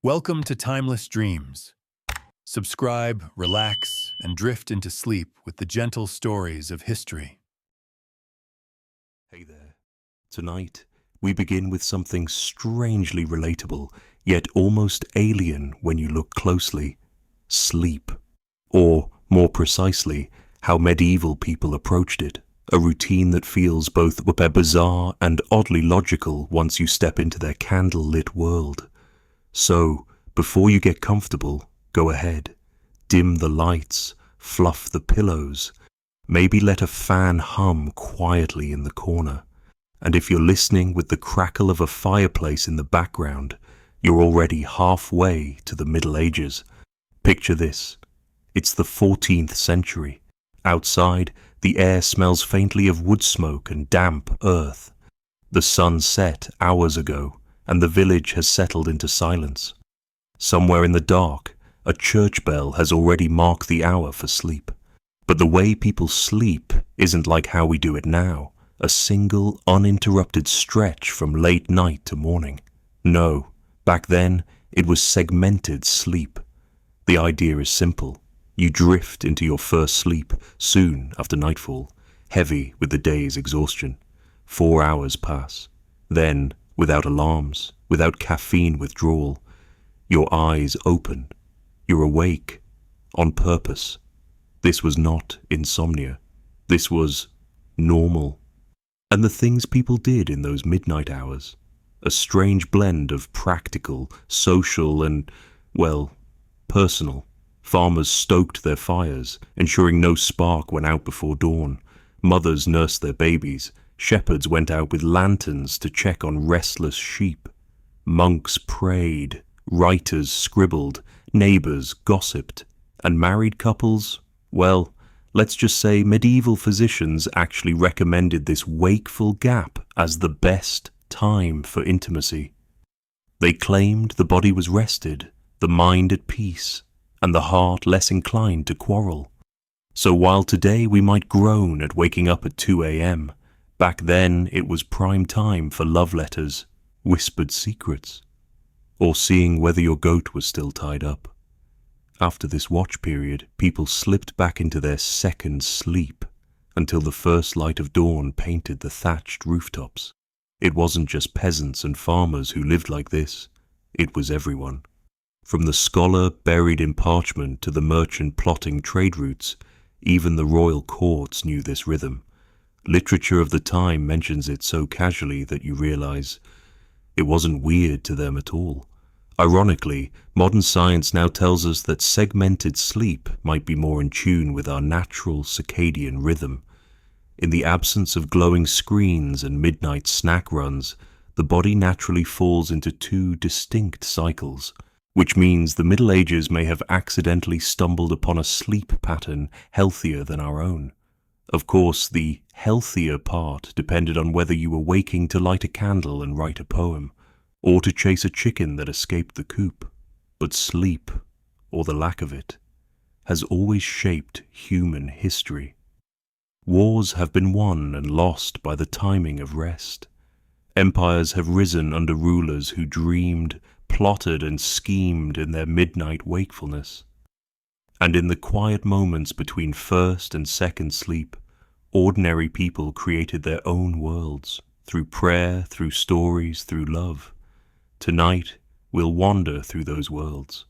Welcome to Timeless Dreams. Subscribe, relax, and drift into sleep with the gentle stories of history. Hey there. Tonight, we begin with something strangely relatable, yet almost alien when you look closely. Sleep. Or, more precisely, how medieval people approached it. A routine that feels both bizarre and oddly logical once you step into their candle-lit world. So, before you get comfortable, go ahead. Dim the lights, fluff the pillows, maybe let a fan hum quietly in the corner. And if you're listening with the crackle of a fireplace in the background, you're already halfway to the Middle Ages. Picture this. It's the 14th century. Outside, the air smells faintly of wood smoke and damp earth. The sun set hours ago, and the village has settled into silence. Somewhere in the dark, a church bell has already marked the hour for sleep. But the way people sleep isn't like how we do it now, a single uninterrupted stretch from late night to morning. No, back then it was segmented sleep. The idea is simple. You drift into your first sleep soon after nightfall, heavy with the day's exhaustion. 4 hours pass. Then, without alarms, without caffeine withdrawal, your eyes open. You're awake, on purpose. This was not insomnia. This was normal. And the things people did in those midnight hours, a strange blend of practical, social, and, well, personal. Farmers stoked their fires, ensuring no spark went out before dawn. Mothers nursed their babies. Shepherds went out with lanterns to check on restless sheep. Monks prayed, writers scribbled, neighbors gossiped, and married couples, well, let's just say medieval physicians actually recommended this wakeful gap as the best time for intimacy. They claimed the body was rested, the mind at peace, and the heart less inclined to quarrel. So while today we might groan at waking up at 2 a.m., back then it was prime time for love letters, whispered secrets, or seeing whether your goat was still tied up. After this watch period, people slipped back into their second sleep until the first light of dawn painted the thatched rooftops. It wasn't just peasants and farmers who lived like this. It was everyone. From the scholar buried in parchment to the merchant plotting trade routes, even the royal courts knew this rhythm. Literature of the time mentions it so casually that you realize it wasn't weird to them at all. Ironically, modern science now tells us that segmented sleep might be more in tune with our natural circadian rhythm. In the absence of glowing screens and midnight snack runs, the body naturally falls into two distinct cycles, which means the Middle Ages may have accidentally stumbled upon a sleep pattern healthier than our own. Of course, the healthier part depended on whether you were waking to light a candle and write a poem, or to chase a chicken that escaped the coop. But sleep, or the lack of it, has always shaped human history. Wars have been won and lost by the timing of rest. Empires have risen under rulers who dreamed, plotted, and schemed in their midnight wakefulness. And in the quiet moments between first and second sleep, ordinary people created their own worlds, through prayer, through stories, through love. Tonight, we'll wander through those worlds.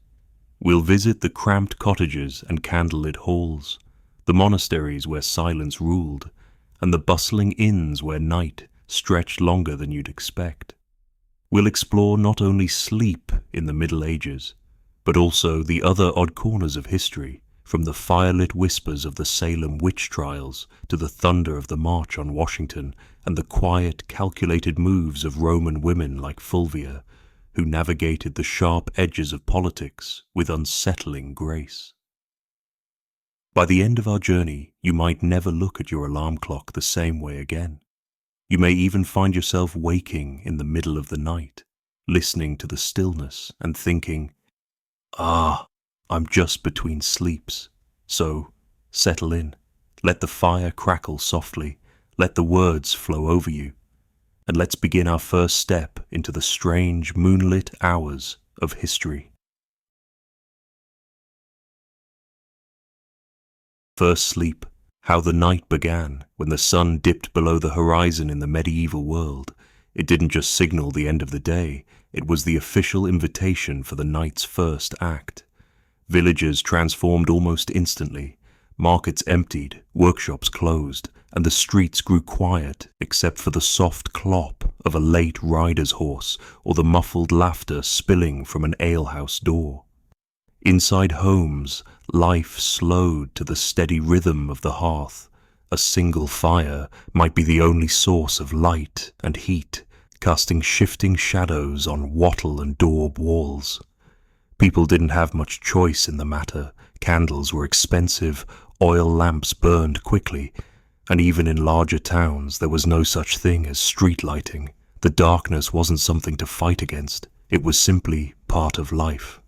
We'll visit the cramped cottages and candlelit halls, the monasteries where silence ruled, and the bustling inns where night stretched longer than you'd expect. We'll explore not only sleep in the Middle Ages, but also the other odd corners of history, from the firelit whispers of the Salem witch trials to the thunder of the March on Washington and the quiet, calculated moves of Roman women like Fulvia, who navigated the sharp edges of politics with unsettling grace. By the end of our journey, you might never look at your alarm clock the same way again. You may even find yourself waking in the middle of the night, listening to the stillness and thinking, I'm just between sleeps. So, settle in. Let the fire crackle softly. Let the words flow over you. And let's begin our first step into the strange moonlit hours of history. First sleep, how the night began when the sun dipped below the horizon in the medieval world. It didn't just signal the end of the day, it was the official invitation for the night's first act. Villages transformed almost instantly. Markets emptied, workshops closed, and the streets grew quiet except for the soft clop of a late rider's horse or the muffled laughter spilling from an alehouse door. Inside homes, life slowed to the steady rhythm of the hearth. A single fire might be the only source of light and heat, casting shifting shadows on wattle and daub walls. People didn't have much choice in the matter. Candles were expensive, oil lamps burned quickly, and even in larger towns there was no such thing as street lighting. The darkness wasn't something to fight against, it was simply part of life.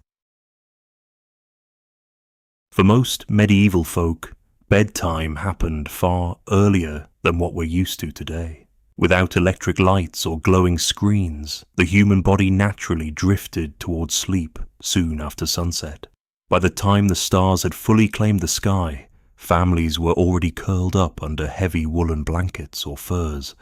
For most medieval folk, bedtime happened far earlier than what we're used to today. Without electric lights or glowing screens, the human body naturally drifted towards sleep soon after sunset. By the time the stars had fully claimed the sky, families were already curled up under heavy woolen blankets or furs.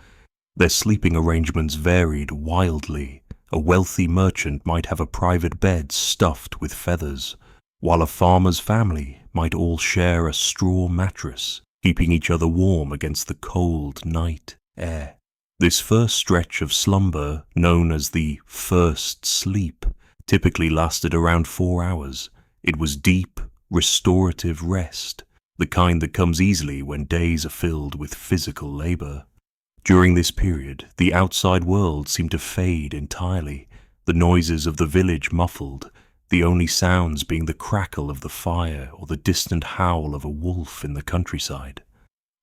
Their sleeping arrangements varied wildly. A wealthy merchant might have a private bed stuffed with feathers, while a farmer's family might all share a straw mattress, keeping each other warm against the cold night air. This first stretch of slumber, known as the first sleep, typically lasted around 4 hours. It was deep, restorative rest, the kind that comes easily when days are filled with physical labor. During this period, the outside world seemed to fade entirely, the noises of the village muffled, the only sounds being the crackle of the fire or the distant howl of a wolf in the countryside.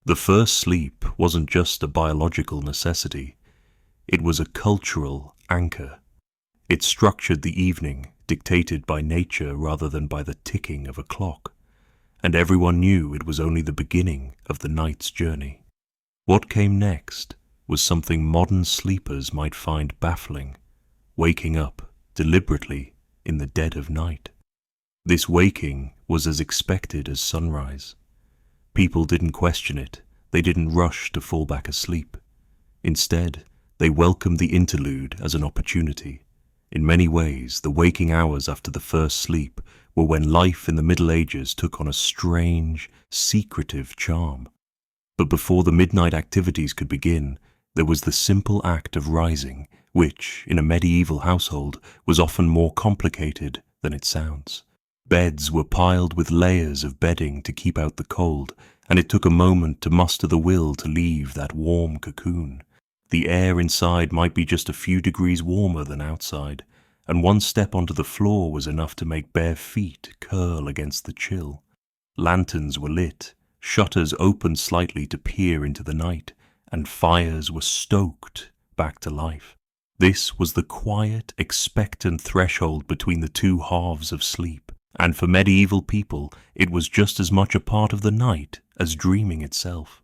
The first sleep wasn't just a biological necessity, it was a cultural anchor. It structured the evening, dictated by nature rather than by the ticking of a clock, and everyone knew it was only the beginning of the night's journey. What came next was something modern sleepers might find baffling: waking up deliberately in the dead of night. This waking was as expected as sunrise. People didn't question it, they didn't rush to fall back asleep. Instead, they welcomed the interlude as an opportunity. In many ways, the waking hours after the first sleep were when life in the Middle Ages took on a strange, secretive charm. But before the midnight activities could begin, there was the simple act of rising, which, in a medieval household, was often more complicated than it sounds. Beds were piled with layers of bedding to keep out the cold, and it took a moment to muster the will to leave that warm cocoon. The air inside might be just a few degrees warmer than outside, and one step onto the floor was enough to make bare feet curl against the chill. Lanterns were lit, shutters opened slightly to peer into the night, and fires were stoked back to life. This was the quiet, expectant threshold between the two halves of sleep, and for medieval people it was just as much a part of the night as dreaming itself.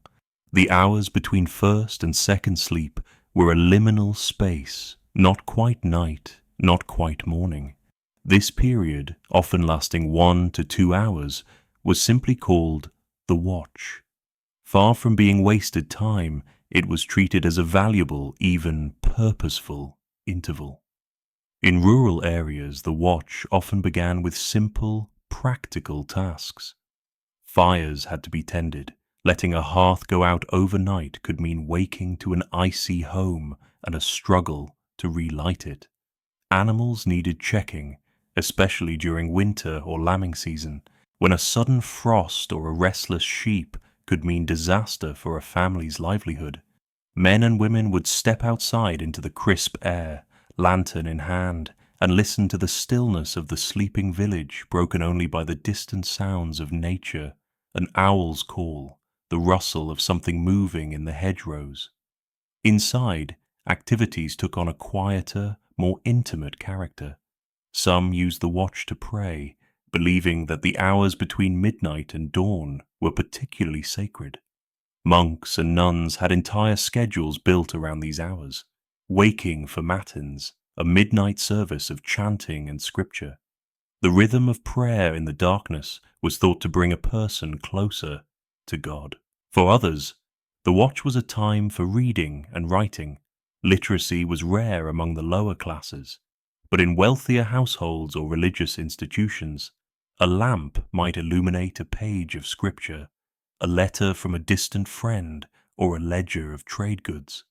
The hours between first and second sleep were a liminal space, not quite night, not quite morning. This period, often lasting 1 to 2 hours, was simply called the watch. Far from being wasted time, it was treated as a valuable, even purposeful interval. In rural areas, the watch often began with simple, practical tasks. Fires had to be tended. Letting a hearth go out overnight could mean waking to an icy home and a struggle to relight it. Animals needed checking, especially during winter or lambing season, when a sudden frost or a restless sheep could mean disaster for a family's livelihood. Men and women would step outside into the crisp air, lantern in hand, and listen to the stillness of the sleeping village, broken only by the distant sounds of nature, an owl's call, the rustle of something moving in the hedgerows. Inside, activities took on a quieter, more intimate character. Some used the watch to pray, believing that the hours between midnight and dawn were particularly sacred. Monks and nuns had entire schedules built around these hours: waking for matins, a midnight service of chanting and scripture. The rhythm of prayer in the darkness was thought to bring a person closer to God. For others, the watch was a time for reading and writing. Literacy was rare among the lower classes, but in wealthier households or religious institutions, a lamp might illuminate a page of scripture, a letter from a distant friend, or a ledger of trade goods.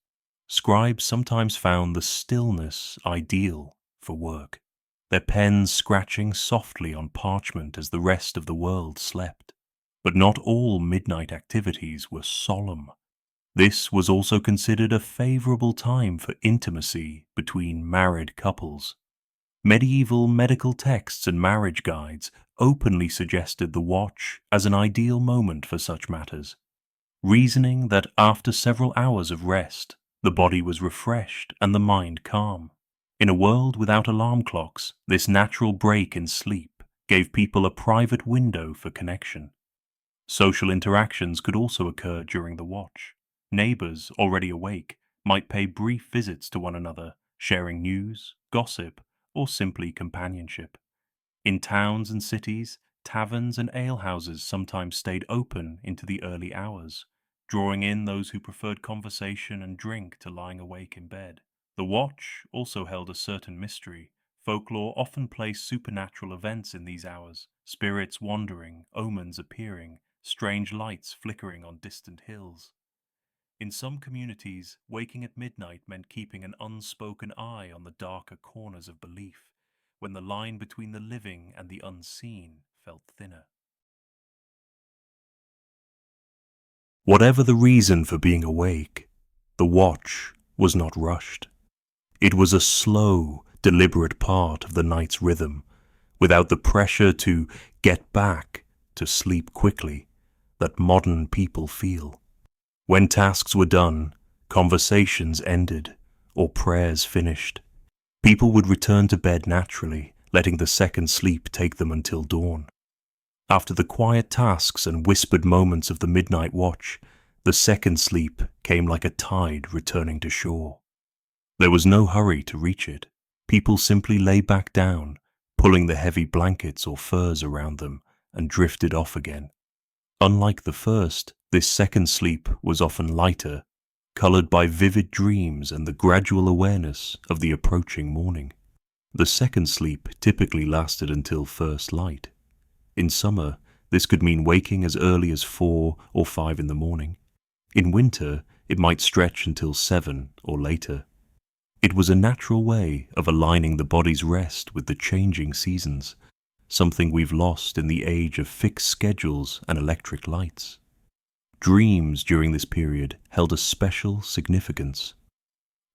Scribes sometimes found the stillness ideal for work, their pens scratching softly on parchment as the rest of the world slept. But not all midnight activities were solemn. This was also considered a favorable time for intimacy between married couples. Medieval medical texts and marriage guides openly suggested the watch as an ideal moment for such matters, reasoning that after several hours of rest, the body was refreshed and the mind calm. In a world without alarm clocks, this natural break in sleep gave people a private window for connection. Social interactions could also occur during the watch. Neighbors, already awake, might pay brief visits to one another, sharing news, gossip, or simply companionship. In towns and cities, taverns and alehouses sometimes stayed open into the early hours, drawing in those who preferred conversation and drink to lying awake in bed. The watch also held a certain mystery. Folklore often placed supernatural events in these hours, spirits wandering, omens appearing, strange lights flickering on distant hills. In some communities, waking at midnight meant keeping an unspoken eye on the darker corners of belief, when the line between the living and the unseen felt thinner. Whatever the reason for being awake, the watch was not rushed. It was a slow, deliberate part of the night's rhythm, without the pressure to get back to sleep quickly that modern people feel. When tasks were done, conversations ended, or prayers finished, people would return to bed naturally, letting the second sleep take them until dawn. After the quiet tasks and whispered moments of the midnight watch, the second sleep came like a tide returning to shore. There was no hurry to reach it. People simply lay back down, pulling the heavy blankets or furs around them, and drifted off again. Unlike the first, this second sleep was often lighter, colored by vivid dreams and the gradual awareness of the approaching morning. The second sleep typically lasted until first light. In summer, this could mean waking as early as 4 or 5 in the morning. In winter, it might stretch until 7 or later. It was a natural way of aligning the body's rest with the changing seasons, something we've lost in the age of fixed schedules and electric lights. Dreams during this period held a special significance.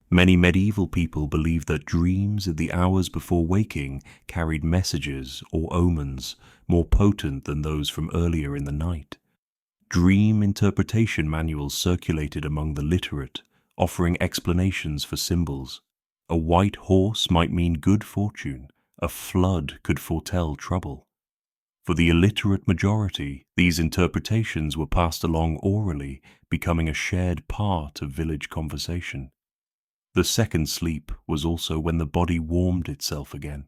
Many medieval people believed that dreams in the hours before waking carried messages or omens more potent than those from earlier in the night. Dream interpretation manuals circulated among the literate, offering explanations for symbols. A white horse might mean good fortune, a flood could foretell trouble. For the illiterate majority, these interpretations were passed along orally, becoming a shared part of village conversation. The second sleep was also when the body warmed itself again.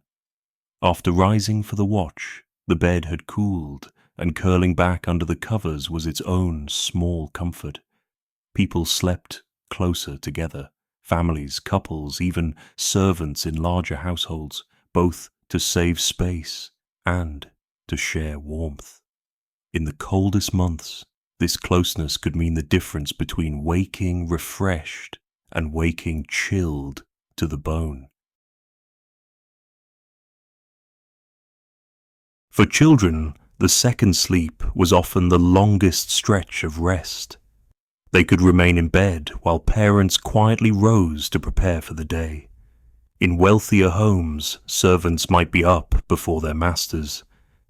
After rising for the watch, the bed had cooled, and curling back under the covers was its own small comfort. People slept closer together, families, couples, even servants in larger households, both to save space and to share warmth. In the coldest months, this closeness could mean the difference between waking refreshed and waking chilled to the bone. For children, the second sleep was often the longest stretch of rest. They could remain in bed while parents quietly rose to prepare for the day. In wealthier homes, servants might be up before their masters,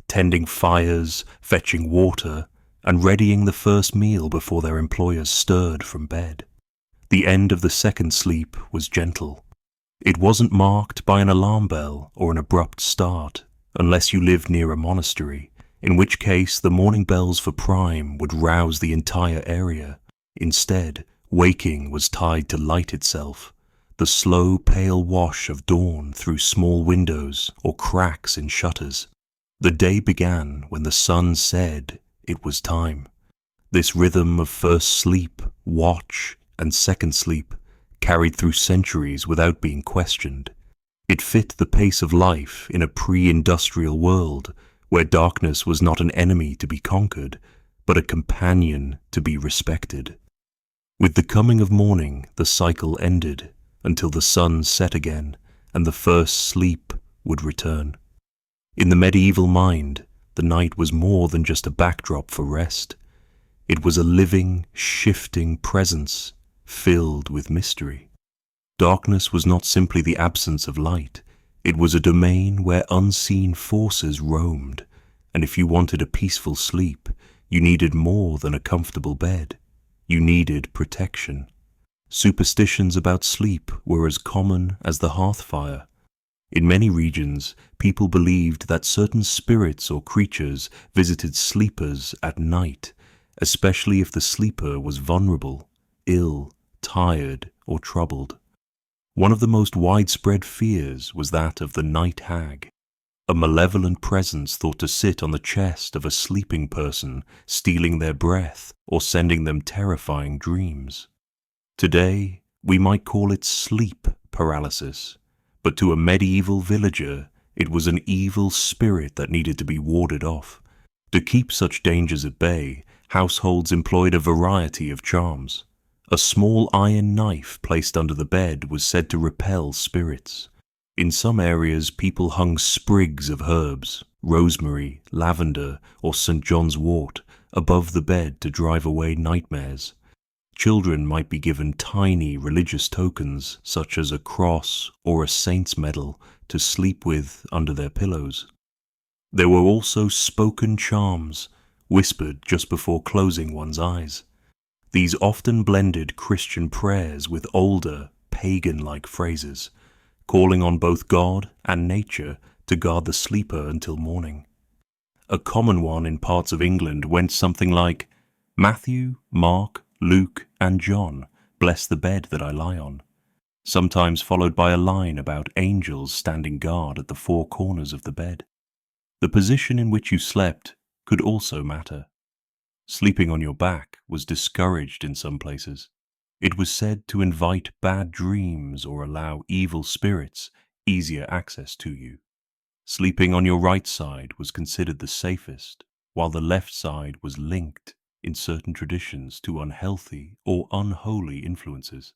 tending fires, fetching water, and readying the first meal before their employers stirred from bed. The end of the second sleep was gentle. It wasn't marked by an alarm bell or an abrupt start, unless you lived near a monastery, in which case the morning bells for prime would rouse the entire area. Instead, waking was tied to light itself, the slow pale wash of dawn through small windows or cracks in shutters. The day began when the sun said it was time. This rhythm of first sleep, watch, and second sleep carried through centuries without being questioned. It fit the pace of life in a pre-industrial world where darkness was not an enemy to be conquered, but a companion to be respected. With the coming of morning, the cycle ended until the sun set again and the first sleep would return. In the medieval mind, the night was more than just a backdrop for rest. It was a living, shifting presence filled with mystery. Darkness was not simply the absence of light. It was a domain where unseen forces roamed, and if you wanted a peaceful sleep, you needed more than a comfortable bed. You needed protection. Superstitions about sleep were as common as the hearth fire. In many regions, people believed that certain spirits or creatures visited sleepers at night, especially if the sleeper was vulnerable, ill, tired, or troubled. One of the most widespread fears was that of the night hag, a malevolent presence thought to sit on the chest of a sleeping person, stealing their breath or sending them terrifying dreams. Today, we might call it sleep paralysis, but to a medieval villager, it was an evil spirit that needed to be warded off. To keep such dangers at bay, households employed a variety of charms. A small iron knife placed under the bed was said to repel spirits. In some areas, people hung sprigs of herbs, rosemary, lavender, or St. John's wort, above the bed to drive away nightmares. Children might be given tiny religious tokens, such as a cross or a saint's medal, to sleep with under their pillows. There were also spoken charms, whispered just before closing one's eyes. These often blended Christian prayers with older, pagan-like phrases, calling on both God and nature to guard the sleeper until morning. A common one in parts of England went something like, "Matthew, Mark, Luke, and John, bless the bed that I lie on," sometimes followed by a line about angels standing guard at the four corners of the bed. The position in which you slept could also matter. Sleeping on your back was discouraged in some places. It was said to invite bad dreams or allow evil spirits easier access to you. Sleeping on your right side was considered the safest, while the left side was linked in certain traditions to unhealthy or unholy influences.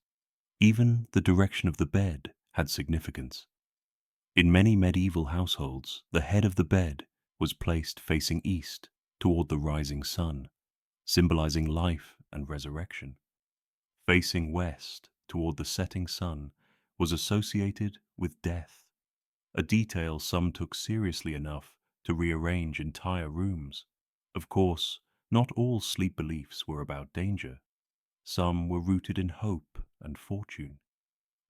Even the direction of the bed had significance. In many medieval households, the head of the bed was placed facing east toward the rising sun, symbolizing life and resurrection. Facing west toward the setting sun was associated with death, a detail some took seriously enough to rearrange entire rooms. Of course, not all sleep beliefs were about danger. Some were rooted in hope and fortune.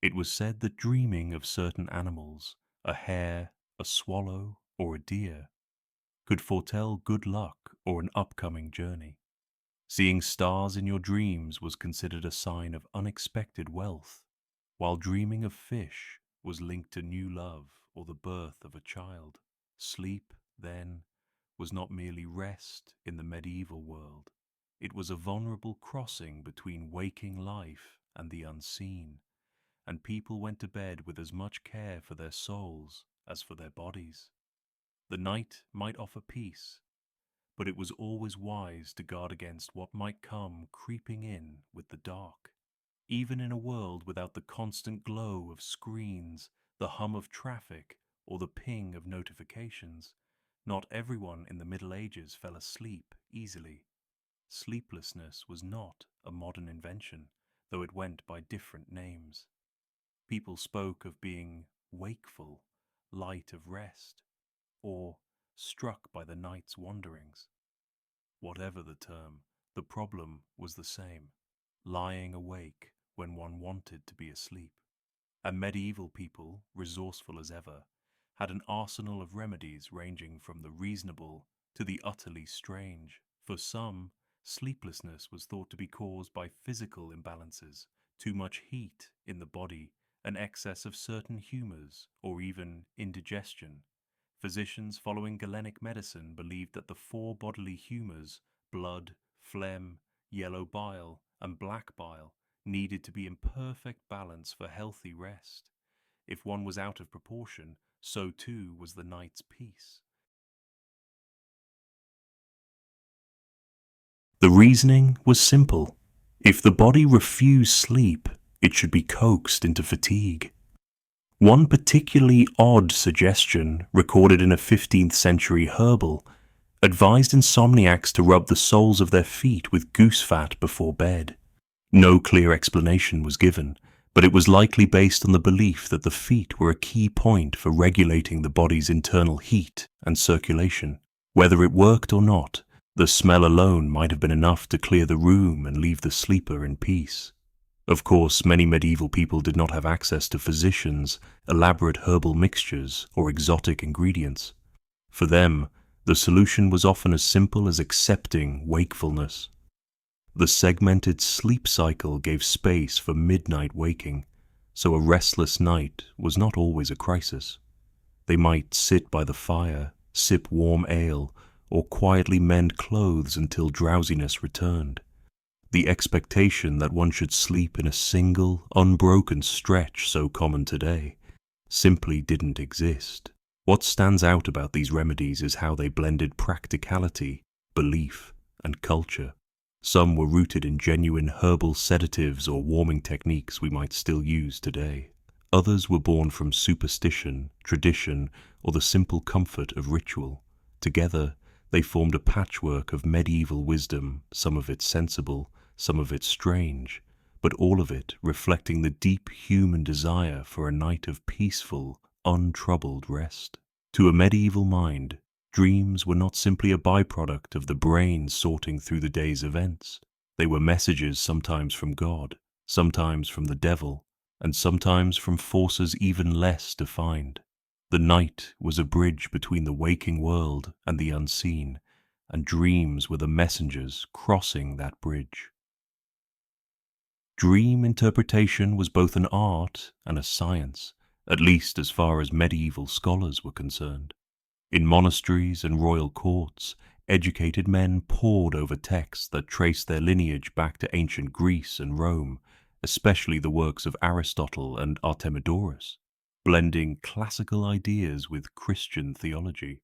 It was said that dreaming of certain animals, a hare, a swallow, or a deer, could foretell good luck or an upcoming journey. Seeing stars in your dreams was considered a sign of unexpected wealth, while dreaming of fish was linked to new love or the birth of a child. Sleep, then, was not merely rest in the medieval world. It was a vulnerable crossing between waking life and the unseen, and people went to bed with as much care for their souls as for their bodies. The night might offer peace, but it was always wise to guard against what might come creeping in with the dark. Even in a world without the constant glow of screens, the hum of traffic, or the ping of notifications, not everyone in the Middle Ages fell asleep easily. Sleeplessness was not a modern invention, though it went by different names. People spoke of being wakeful, light of rest, or struck by the night's wanderings. Whatever the term, the problem was the same: lying awake when one wanted to be asleep. And medieval people, resourceful as ever, had an arsenal of remedies ranging from the reasonable to the utterly strange. For some, sleeplessness was thought to be caused by physical imbalances, too much heat in the body, an excess of certain humors, or even indigestion. Physicians following Galenic medicine believed that the four bodily humors, blood, phlegm, yellow bile, and black bile, needed to be in perfect balance for healthy rest. If one was out of proportion, so too was the night's peace. The reasoning was simple. If the body refused sleep, it should be coaxed into fatigue. One particularly odd suggestion, recorded in a 15th century herbal, advised insomniacs to rub the soles of their feet with goose fat before bed. No clear explanation was given, but it was likely based on the belief that the feet were a key point for regulating the body's internal heat and circulation. Whether it worked or not, the smell alone might have been enough to clear the room and leave the sleeper in peace. Of course, many medieval people did not have access to physicians, elaborate herbal mixtures, or exotic ingredients. For them, the solution was often as simple as accepting wakefulness. The segmented sleep cycle gave space for midnight waking, so a restless night was not always a crisis. They might sit by the fire, sip warm ale, or quietly mend clothes until drowsiness returned. The expectation that one should sleep in a single, unbroken stretch so common today simply didn't exist. What stands out about these remedies is how they blended practicality, belief, and culture. Some were rooted in genuine herbal sedatives or warming techniques we might still use today. Others were born from superstition, tradition, or the simple comfort of ritual. Together, they formed a patchwork of medieval wisdom, some of it sensible, some of it strange, but all of it reflecting the deep human desire for a night of peaceful, untroubled rest. To a medieval mind, dreams were not simply a byproduct of the brain sorting through the day's events. They were messages sometimes from God, sometimes from the devil, and sometimes from forces even less defined. The night was a bridge between the waking world and the unseen, and dreams were the messengers crossing that bridge. Dream interpretation was both an art and a science, at least as far as medieval scholars were concerned. In monasteries and royal courts, educated men pored over texts that traced their lineage back to ancient Greece and Rome, especially the works of Aristotle and Artemidorus, blending classical ideas with Christian theology.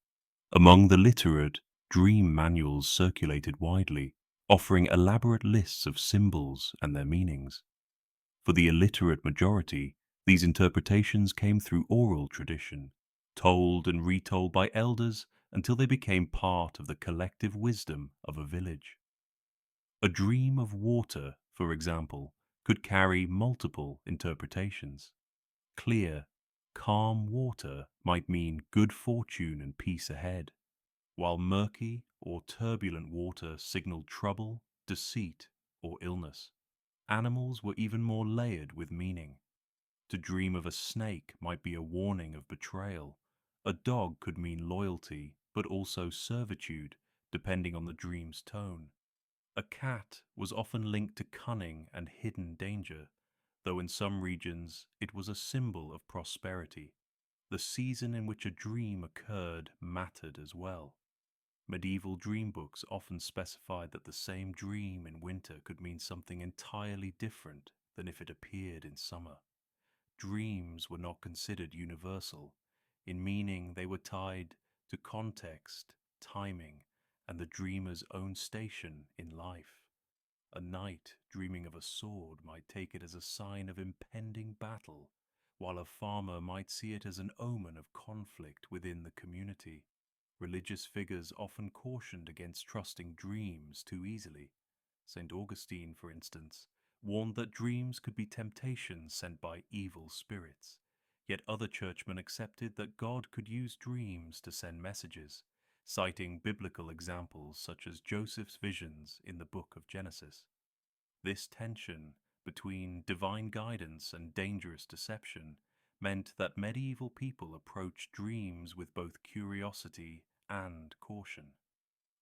Among the literate, dream manuals circulated widely, offering elaborate lists of symbols and their meanings. For the illiterate majority, these interpretations came through oral tradition, told and retold by elders until they became part of the collective wisdom of a village. A dream of water, for example, could carry multiple interpretations. Clear, calm water might mean good fortune and peace ahead, while murky or turbulent water signaled trouble, deceit, or illness. Animals were even more layered with meaning. To dream of a snake might be a warning of betrayal. A dog could mean loyalty, but also servitude, depending on the dream's tone. A cat was often linked to cunning and hidden danger, though in some regions it was a symbol of prosperity. The season in which a dream occurred mattered as well. Medieval dream books often specified that the same dream in winter could mean something entirely different than if it appeared in summer. Dreams were not considered universal. In meaning, they were tied to context, timing, and the dreamer's own station in life. A knight dreaming of a sword might take it as a sign of impending battle, while a farmer might see it as an omen of conflict within the community. Religious figures often cautioned against trusting dreams too easily. St. Augustine, for instance, warned that dreams could be temptations sent by evil spirits. Yet other churchmen accepted that God could use dreams to send messages, citing biblical examples such as Joseph's visions in the book of Genesis. This tension between divine guidance and dangerous deception meant that medieval people approached dreams with both curiosity and caution.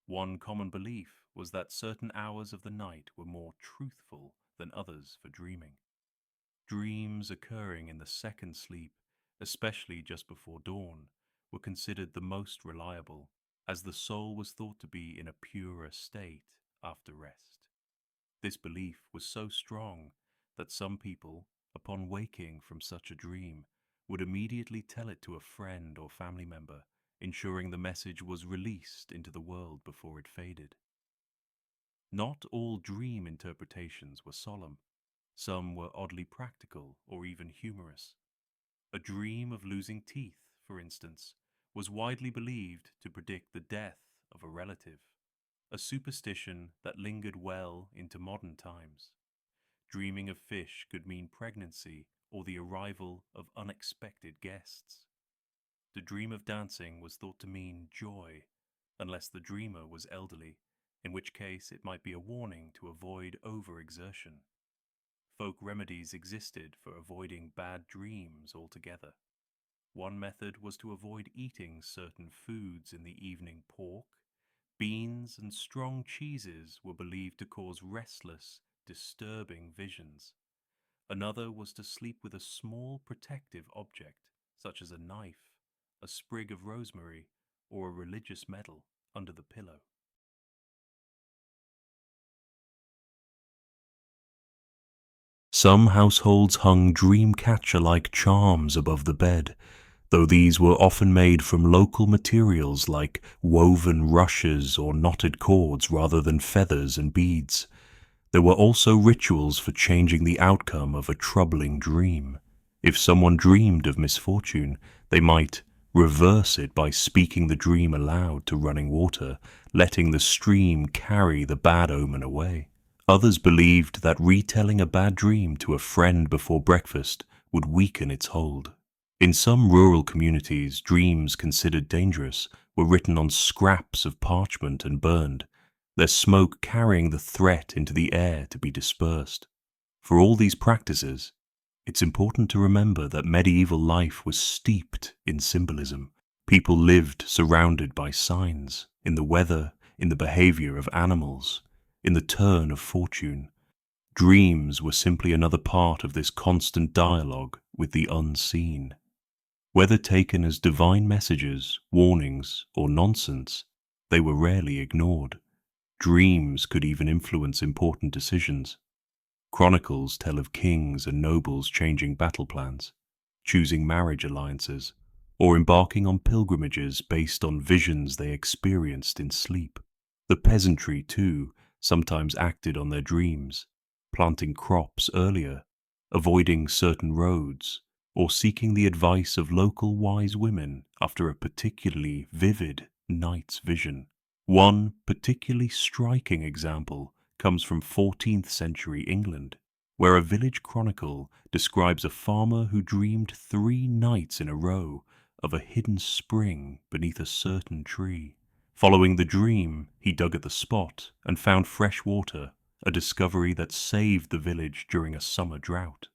One common belief was that certain hours of the night were more truthful than others for dreaming. dreams occurring in the second sleep, especially just before dawn, were considered the most reliable, as the soul was thought to be in a purer state after rest. This belief was so strong that some people, upon waking from such a dream, would immediately tell it to a friend or family member, ensuring the message was released into the world before it faded. Not all dream interpretations were solemn. Some were oddly practical or even humorous. A dream of losing teeth, for instance, was widely believed to predict the death of a relative, a superstition that lingered well into modern times. Dreaming of fish could mean pregnancy or the arrival of unexpected guests. To dream of dancing was thought to mean joy, unless the dreamer was elderly, in which case it might be a warning to avoid overexertion. Folk remedies existed for avoiding bad dreams altogether. One method was to avoid eating certain foods in the evening. Pork, beans, and strong cheeses were believed to cause restless, disturbing visions. Another was to sleep with a small protective object, such as a knife, a sprig of rosemary, or a religious medal under the pillow. Some households hung dream catcher-like charms above the bed, though these were often made from local materials like woven rushes or knotted cords rather than feathers and beads. There were also rituals for changing the outcome of a troubling dream. If someone dreamed of misfortune, they might reverse it by speaking the dream aloud to running water, letting the stream carry the bad omen away. Others believed that retelling a bad dream to a friend before breakfast would weaken its hold. In some rural communities, dreams considered dangerous were written on scraps of parchment and burned, their smoke carrying the threat into the air to be dispersed. For all these practices, it's important to remember that medieval life was steeped in symbolism. People lived surrounded by signs, in the weather, in the behavior of animals, in the turn of fortune. Dreams were simply another part of this constant dialogue with the unseen. Whether taken as divine messages, warnings, or nonsense, they were rarely ignored. Dreams could even influence important decisions. Chronicles tell of kings and nobles changing battle plans, choosing marriage alliances, or embarking on pilgrimages based on visions they experienced in sleep. The peasantry, too, sometimes acted on their dreams, planting crops earlier, avoiding certain roads, or seeking the advice of local wise women after a particularly vivid night's vision. One particularly striking example comes from 14th century England, where a village chronicle describes a farmer who dreamed 3 nights in a row of a hidden spring beneath a certain tree. Following the dream, he dug at the spot and found fresh water, a discovery that saved the village during a summer drought.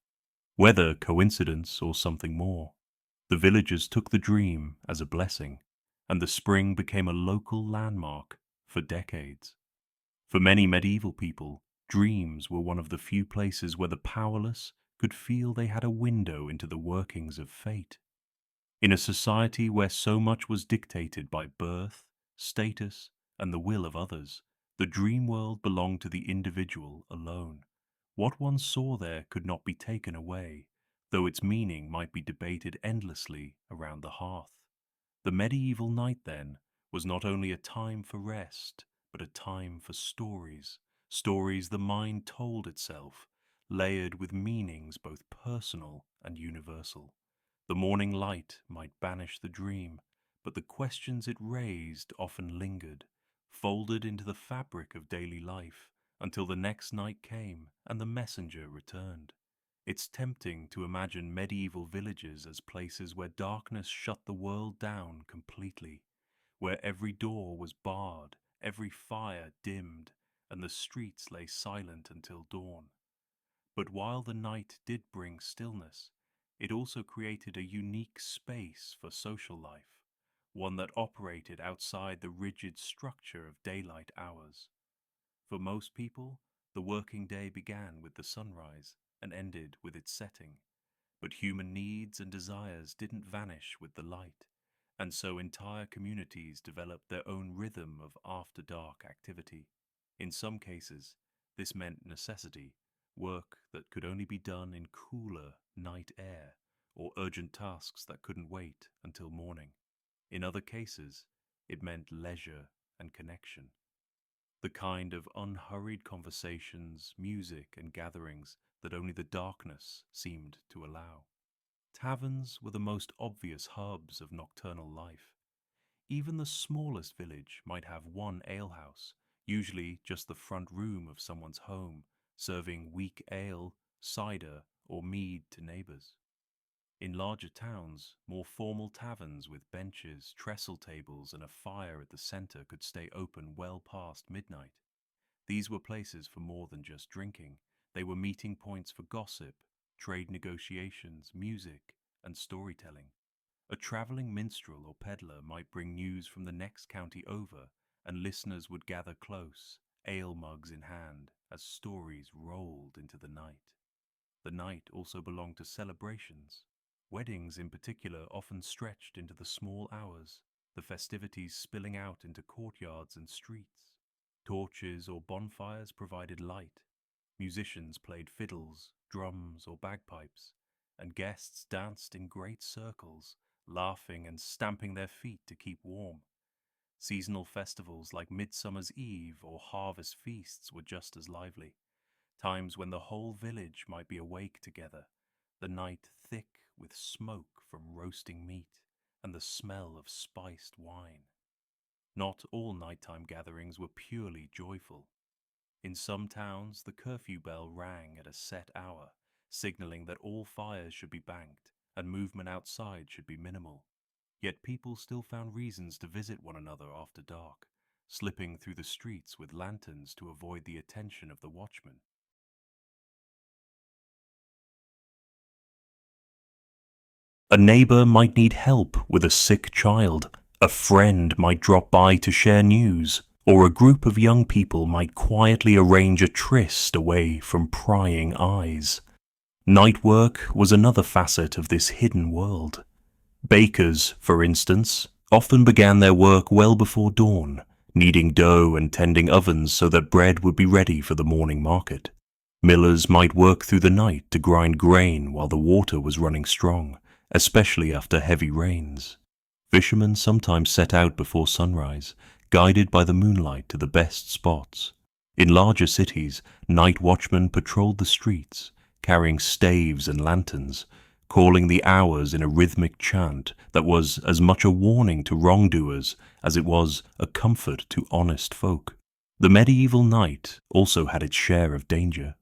Whether coincidence or something more, the villagers took the dream as a blessing, and the spring became a local landmark for decades. For many medieval people, dreams were one of the few places where the powerless could feel they had a window into the workings of fate. In a society where so much was dictated by birth, status, and the will of others, the dream world belonged to the individual alone. What one saw there could not be taken away, though its meaning might be debated endlessly around the hearth. The medieval night, then, was not only a time for rest, but a time for stories, stories the mind told itself, layered with meanings both personal and universal. The morning light might banish the dream, but the questions it raised often lingered, folded into the fabric of daily life, until the next night came and the messenger returned. It's tempting to imagine medieval villages as places where darkness shut the world down completely, where every door was barred, every fire dimmed, and the streets lay silent until dawn. But while the night did bring stillness, it also created a unique space for social life, one that operated outside the rigid structure of daylight hours. For most people, the working day began with the sunrise, and ended with its setting. But human needs and desires didn't vanish with the light, and so entire communities developed their own rhythm of after-dark activity. In some cases, this meant necessity, work that could only be done in cooler night air, or urgent tasks that couldn't wait until morning. In other cases, it meant leisure and connection, the kind of unhurried conversations, music, and gatherings that only the darkness seemed to allow. Taverns were the most obvious hubs of nocturnal life. Even the smallest village might have one alehouse, usually just the front room of someone's home, serving weak ale, cider, or mead to neighbors. In larger towns, more formal taverns with benches, trestle tables, and a fire at the center could stay open well past midnight. These were places for more than just drinking. They were meeting points for gossip, trade negotiations, music, and storytelling. A traveling minstrel or peddler might bring news from the next county over, and listeners would gather close, ale mugs in hand, as stories rolled into the night. The night also belonged to celebrations. Weddings, in particular, often stretched into the small hours, the festivities spilling out into courtyards and streets. Torches or bonfires provided light. Musicians played fiddles, drums, or bagpipes, and guests danced in great circles, laughing and stamping their feet to keep warm. Seasonal festivals like Midsummer's Eve or harvest feasts were just as lively, times when the whole village might be awake together, the night thick with smoke from roasting meat and the smell of spiced wine. Not all nighttime gatherings were purely joyful. In some towns, the curfew bell rang at a set hour, signaling that all fires should be banked and movement outside should be minimal. Yet people still found reasons to visit one another after dark, slipping through the streets with lanterns to avoid the attention of the watchman. A neighbor might need help with a sick child, a friend might drop by to share news, or a group of young people might quietly arrange a tryst away from prying eyes. Night work was another facet of this hidden world. Bakers, for instance, often began their work well before dawn, kneading dough and tending ovens so that bread would be ready for the morning market. Millers might work through the night to grind grain while the water was running strong, especially after heavy rains. Fishermen sometimes set out before sunrise, guided by the moonlight to the best spots. In larger cities, night watchmen patrolled the streets, carrying staves and lanterns, calling the hours in a rhythmic chant that was as much a warning to wrongdoers as it was a comfort to honest folk. The medieval night also had its share of danger.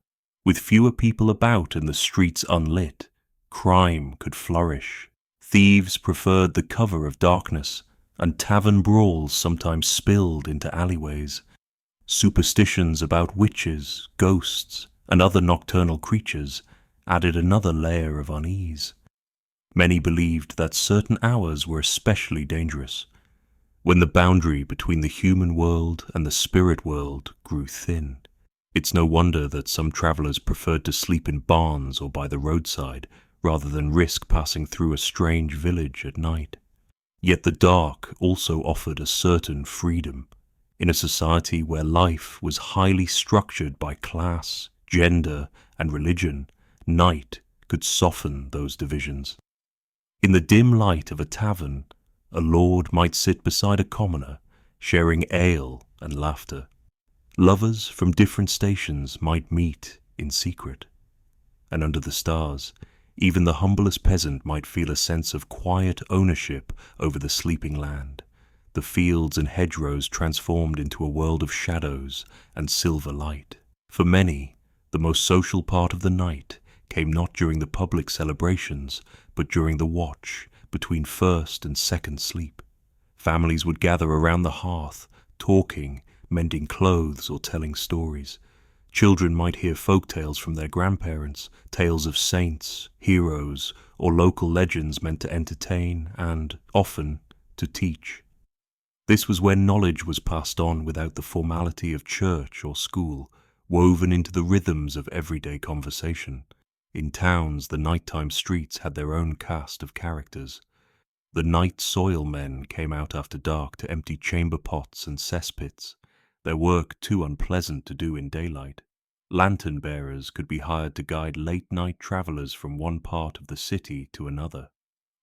With fewer people about and the streets unlit, crime could flourish. Thieves preferred the cover of darkness, and tavern brawls sometimes spilled into alleyways. Superstitions about witches, ghosts, and other nocturnal creatures added another layer of unease. Many believed that certain hours were especially dangerous, when the boundary between the human world and the spirit world grew thin. It's no wonder that some travelers preferred to sleep in barns or by the roadside, rather than risk passing through a strange village at night. Yet the dark also offered a certain freedom. In a society where life was highly structured by class, gender, and religion, night could soften those divisions. In the dim light of a tavern, a lord might sit beside a commoner, sharing ale and laughter. Lovers from different stations might meet in secret. And under the stars, even the humblest peasant might feel a sense of quiet ownership over the sleeping land, the fields and hedgerows transformed into a world of shadows and silver light. For many, the most social part of the night came not during the public celebrations, but during the watch between first and second sleep. Families would gather around the hearth, talking, mending clothes, or telling stories. Children might hear folk tales from their grandparents, tales of saints, heroes, or local legends meant to entertain and, often, to teach. This was where knowledge was passed on without the formality of church or school, woven into the rhythms of everyday conversation. In towns, the nighttime streets had their own cast of characters. The night soil men came out after dark to empty chamber pots and cesspits, their work too unpleasant to do in daylight. Lantern bearers could be hired to guide late-night travelers from one part of the city to another.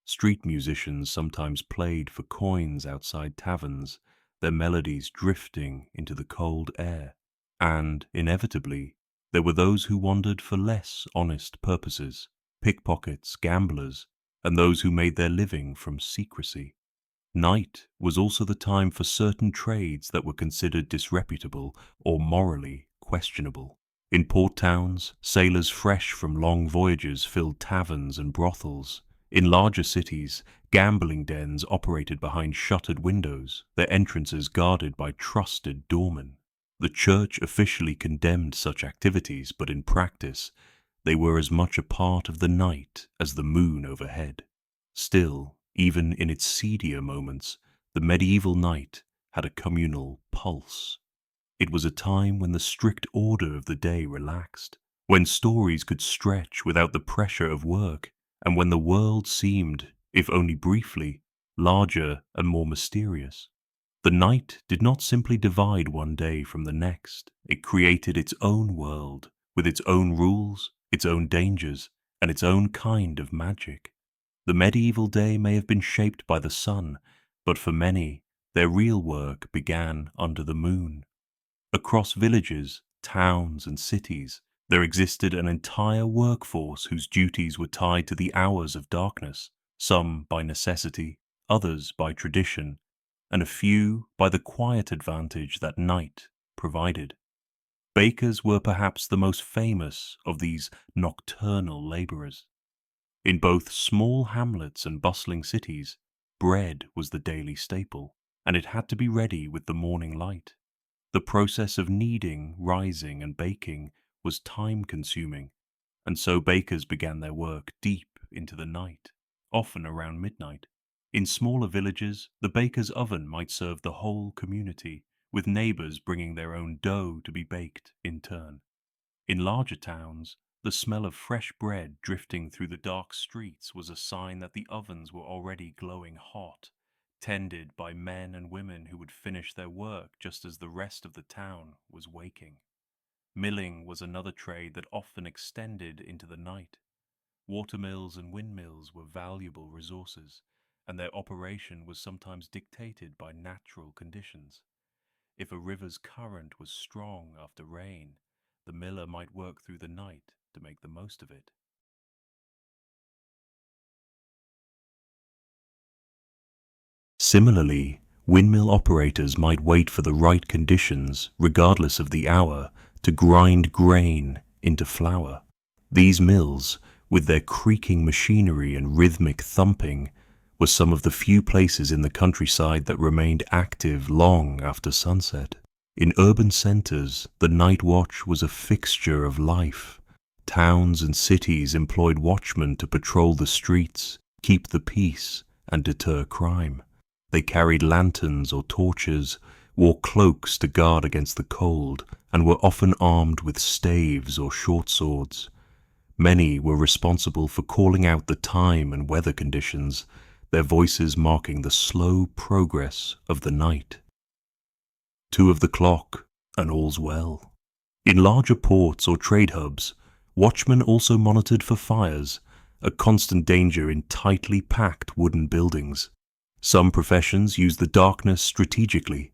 Street musicians sometimes played for coins outside taverns, their melodies drifting into the cold air. And, inevitably, there were those who wandered for less honest purposes, pickpockets, gamblers, and those who made their living from secrecy. Night was also the time for certain trades that were considered disreputable or morally questionable. In port towns, sailors fresh from long voyages filled taverns and brothels. In larger cities, gambling dens operated behind shuttered windows, their entrances guarded by trusted doormen. The church officially condemned such activities, but in practice, they were as much a part of the night as the moon overhead. Still, even in its seedier moments, the medieval night had a communal pulse. It was a time when the strict order of the day relaxed, when stories could stretch without the pressure of work, and when the world seemed, if only briefly, larger and more mysterious. The night did not simply divide one day from the next. It created its own world, with its own rules, its own dangers, and its own kind of magic. The medieval day may have been shaped by the sun, but for many, their real work began under the moon. Across villages, towns, and cities, there existed an entire workforce whose duties were tied to the hours of darkness, some by necessity, others by tradition, and a few by the quiet advantage that night provided. Bakers were perhaps the most famous of these nocturnal labourers. In both small hamlets and bustling cities, bread was the daily staple, and it had to be ready with the morning light. The process of kneading, rising, and baking was time-consuming, and so bakers began their work deep into the night, often around midnight. In smaller villages, the baker's oven might serve the whole community, with neighbours bringing their own dough to be baked in turn. In larger towns, the smell of fresh bread drifting through the dark streets was a sign that the ovens were already glowing hot, tended by men and women who would finish their work just as the rest of the town was waking. Milling was another trade that often extended into the night. Watermills and windmills were valuable resources, and their operation was sometimes dictated by natural conditions. If a river's current was strong after rain, the miller might work through the night to make the most of it. Similarly, windmill operators might wait for the right conditions, regardless of the hour, to grind grain into flour. These mills, with their creaking machinery and rhythmic thumping, were some of the few places in the countryside that remained active long after sunset. In urban centres, the night watch was a fixture of life. Towns and cities employed watchmen to patrol the streets, keep the peace, and deter crime. They carried lanterns or torches, wore cloaks to guard against the cold, and were often armed with staves or short swords. Many were responsible for calling out the time and weather conditions, their voices marking the slow progress of the night. 2 of the clock, and all's well. In larger ports or trade hubs, watchmen also monitored for fires, a constant danger in tightly packed wooden buildings. Some professions used the darkness strategically.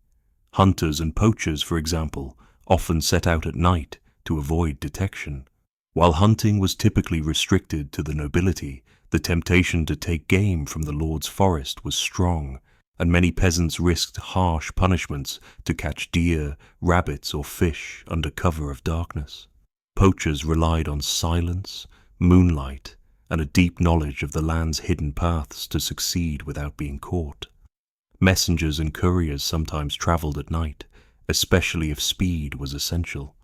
Hunters and poachers, for example, often set out at night to avoid detection. While hunting was typically restricted to the nobility, the temptation to take game from the lord's forest was strong, and many peasants risked harsh punishments to catch deer, rabbits, or fish under cover of darkness. Poachers relied on silence, moonlight, and a deep knowledge of the land's hidden paths to succeed without being caught. Messengers and couriers sometimes traveled at night, especially if speed was essential.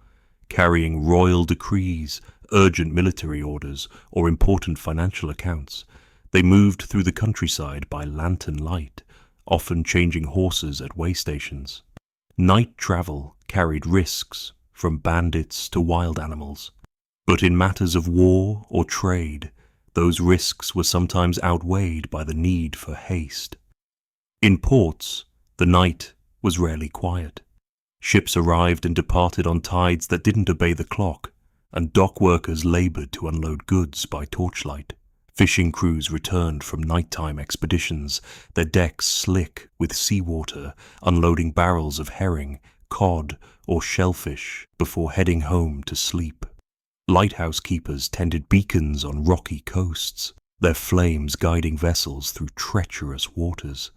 Carrying royal decrees, urgent military orders, or important financial accounts, they moved through the countryside by lantern light, often changing horses at way stations. Night travel carried risks, from bandits to wild animals. But in matters of war or trade, those risks were sometimes outweighed by the need for haste. In ports, the night was rarely quiet. Ships arrived and departed on tides that didn't obey the clock, and dock workers labored to unload goods by torchlight. Fishing crews returned from nighttime expeditions, their decks slick with seawater, unloading barrels of herring, cod, or shellfish before heading home to sleep. Lighthouse keepers tended beacons on rocky coasts, their flames guiding vessels through treacherous waters.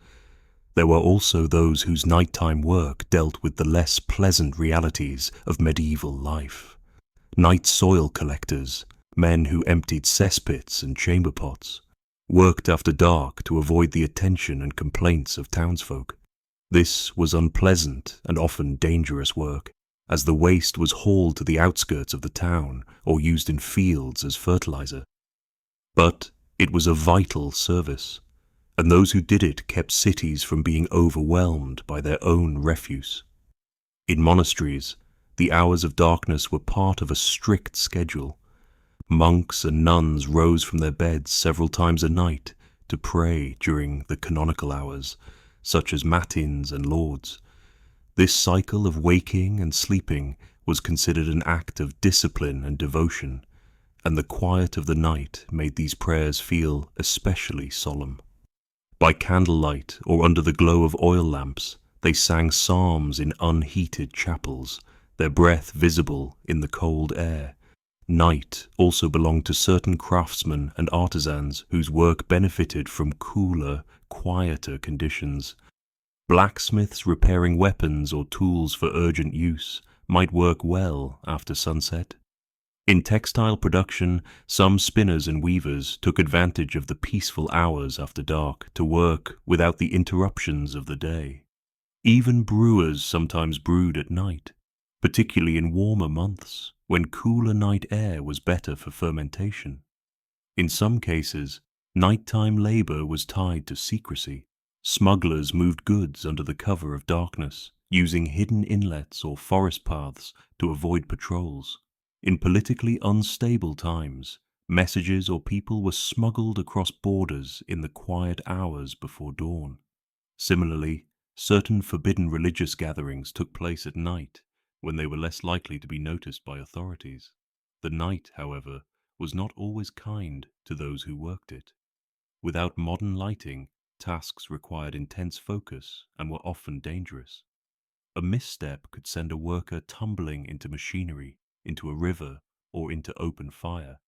There were also those whose nighttime work dealt with the less pleasant realities of medieval life. Night soil collectors, men who emptied cesspits and chamber pots, worked after dark to avoid the attention and complaints of townsfolk. This was unpleasant and often dangerous work, as the waste was hauled to the outskirts of the town or used in fields as fertilizer. But it was a vital service, and those who did it kept cities from being overwhelmed by their own refuse. In monasteries, the hours of darkness were part of a strict schedule. Monks and nuns rose from their beds several times a night to pray during the canonical hours, such as matins and lauds. This cycle of waking and sleeping was considered an act of discipline and devotion, and the quiet of the night made these prayers feel especially solemn. By candlelight or under the glow of oil lamps, they sang psalms in unheated chapels, their breath visible in the cold air. Night also belonged to certain craftsmen and artisans whose work benefited from cooler, quieter conditions. Blacksmiths repairing weapons or tools for urgent use might work well after sunset. In textile production, some spinners and weavers took advantage of the peaceful hours after dark to work without the interruptions of the day. Even brewers sometimes brewed at night, particularly in warmer months, when cooler night air was better for fermentation. In some cases, nighttime labor was tied to secrecy. Smugglers moved goods under the cover of darkness, using hidden inlets or forest paths to avoid patrols. In politically unstable times, messages or people were smuggled across borders in the quiet hours before dawn. Similarly, certain forbidden religious gatherings took place at night, when they were less likely to be noticed by authorities. The night, however, was not always kind to those who worked it. Without modern lighting, tasks required intense focus and were often dangerous. A misstep could send a worker tumbling into machinery, into a river, or into open fire.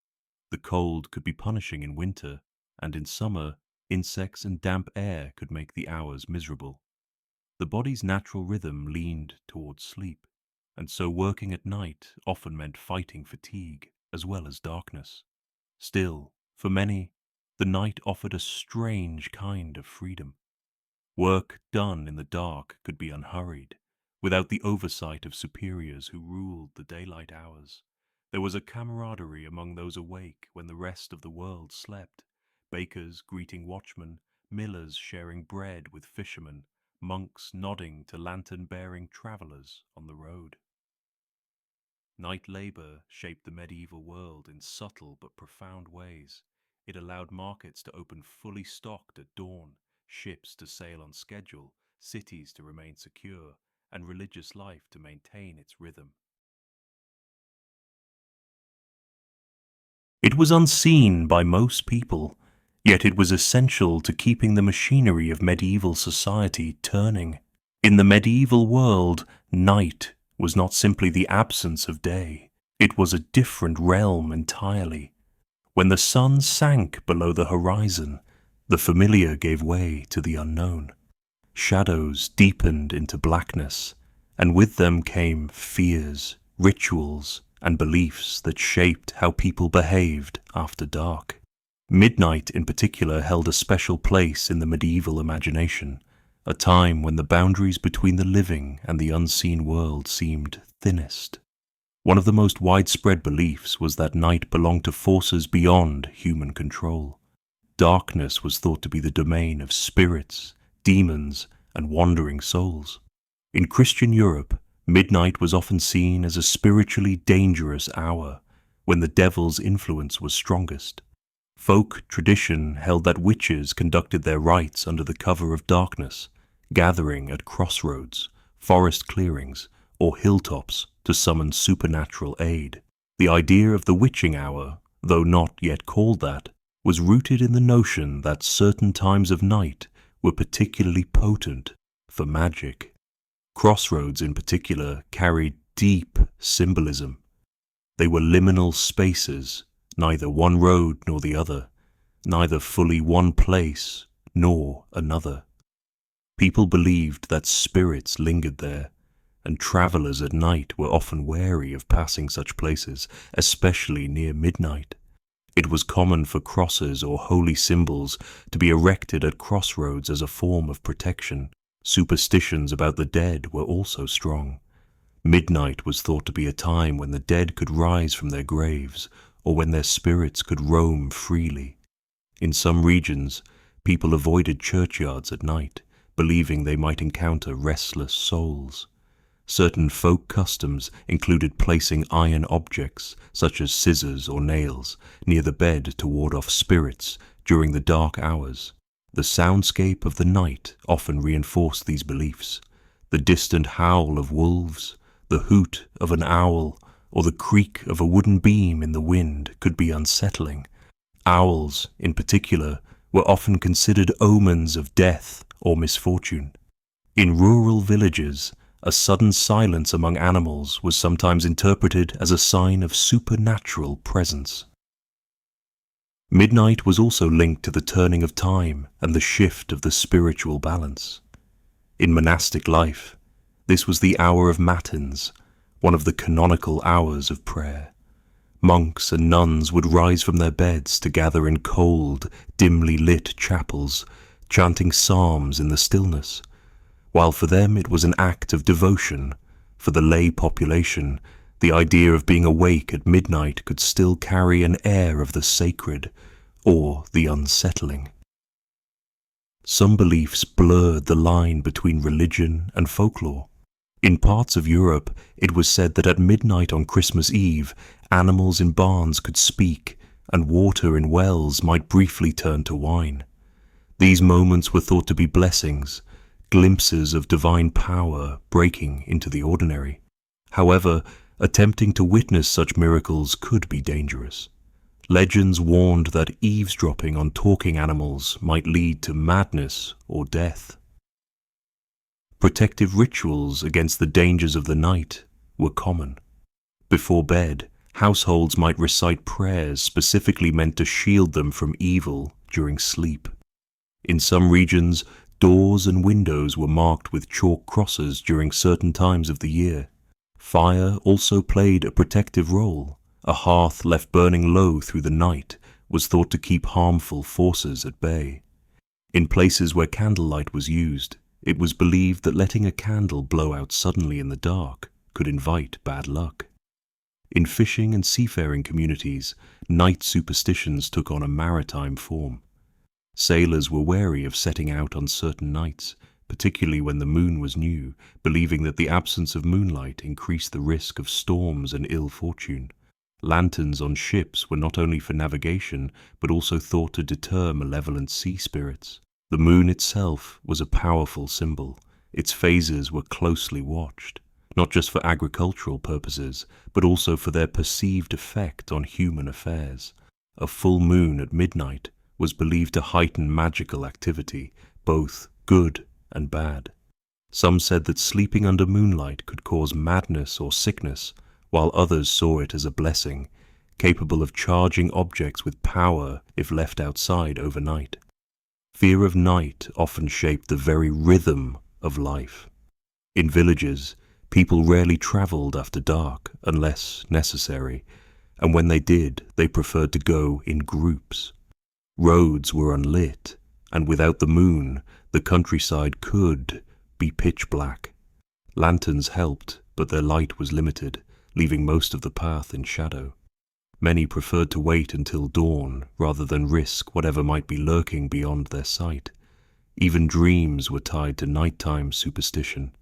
The cold could be punishing in winter, and in summer, insects and damp air could make the hours miserable. The body's natural rhythm leaned towards sleep, and so working at night often meant fighting fatigue as well as darkness. Still, for many, the night offered a strange kind of freedom. Work done in the dark could be unhurried, without the oversight of superiors who ruled the daylight hours. There was a camaraderie among those awake when the rest of the world slept, bakers greeting watchmen, millers sharing bread with fishermen, monks nodding to lantern-bearing travelers on the road. Night labor shaped the medieval world in subtle but profound ways. It allowed markets to open fully stocked at dawn, ships to sail on schedule, cities to remain secure, and religious life to maintain its rhythm. It was unseen by most people, yet it was essential to keeping the machinery of medieval society turning. In the medieval world, night was not simply the absence of day. It was a different realm entirely. When the sun sank below the horizon, the familiar gave way to the unknown. Shadows deepened into blackness, and with them came fears, rituals, and beliefs that shaped how people behaved after dark. Midnight in particular held a special place in the medieval imagination, a time when the boundaries between the living and the unseen world seemed thinnest. One of the most widespread beliefs was that night belonged to forces beyond human control. Darkness was thought to be the domain of spirits, demons, and wandering souls. In Christian Europe, midnight was often seen as a spiritually dangerous hour, when the devil's influence was strongest. Folk tradition held that witches conducted their rites under the cover of darkness, gathering at crossroads, forest clearings, or hilltops to summon supernatural aid. The idea of the witching hour, though not yet called that, was rooted in the notion that certain times of night were particularly potent for magic. Crossroads in particular carried deep symbolism. They were liminal spaces, neither one road nor the other, neither fully one place nor another. People believed that spirits lingered there, and travelers at night were often wary of passing such places, especially near midnight. It was common for crosses or holy symbols to be erected at crossroads as a form of protection. Superstitions about the dead were also strong. Midnight was thought to be a time when the dead could rise from their graves, or when their spirits could roam freely. In some regions, people avoided churchyards at night, believing they might encounter restless souls. Certain folk customs included placing iron objects, such as scissors or nails, near the bed to ward off spirits during the dark hours. The soundscape of the night often reinforced these beliefs. The distant howl of wolves, the hoot of an owl, or the creak of a wooden beam in the wind could be unsettling. Owls, in particular, were often considered omens of death or misfortune. In rural villages, a sudden silence among animals was sometimes interpreted as a sign of supernatural presence. Midnight was also linked to the turning of time and the shift of the spiritual balance. In monastic life, this was the hour of matins, one of the canonical hours of prayer. Monks and nuns would rise from their beds to gather in cold, dimly lit chapels, chanting psalms in the stillness. While for them it was an act of devotion, for the lay population, the idea of being awake at midnight could still carry an air of the sacred or the unsettling. Some beliefs blurred the line between religion and folklore. In parts of Europe, it was said that at midnight on Christmas Eve, animals in barns could speak, and water in wells might briefly turn to wine. These moments were thought to be blessings, glimpses of divine power breaking into the ordinary. However, attempting to witness such miracles could be dangerous. Legends warned that eavesdropping on talking animals might lead to madness or death. Protective rituals against the dangers of the night were common. Before bed, households might recite prayers specifically meant to shield them from evil during sleep. In some regions, doors and windows were marked with chalk crosses during certain times of the year. Fire also played a protective role. A hearth left burning low through the night was thought to keep harmful forces at bay. In places where candlelight was used, it was believed that letting a candle blow out suddenly in the dark could invite bad luck. In fishing and seafaring communities, night superstitions took on a maritime form. Sailors were wary of setting out on certain nights, particularly when the moon was new, believing that the absence of moonlight increased the risk of storms and ill fortune. Lanterns on ships were not only for navigation, but also thought to deter malevolent sea spirits. The moon itself was a powerful symbol. Its phases were closely watched, not just for agricultural purposes, but also for their perceived effect on human affairs. A full moon at midnight was believed to heighten magical activity, both good and bad. Some said that sleeping under moonlight could cause madness or sickness, while others saw it as a blessing, capable of charging objects with power if left outside overnight. Fear of night often shaped the very rhythm of life. In villages, people rarely travelled after dark unless necessary, and when they did, they preferred to go in groups. Roads were unlit, and without the moon, the countryside could be pitch black. Lanterns helped, but their light was limited, leaving most of the path in shadow. Many preferred to wait until dawn rather than risk whatever might be lurking beyond their sight. Even dreams were tied to nighttime superstition.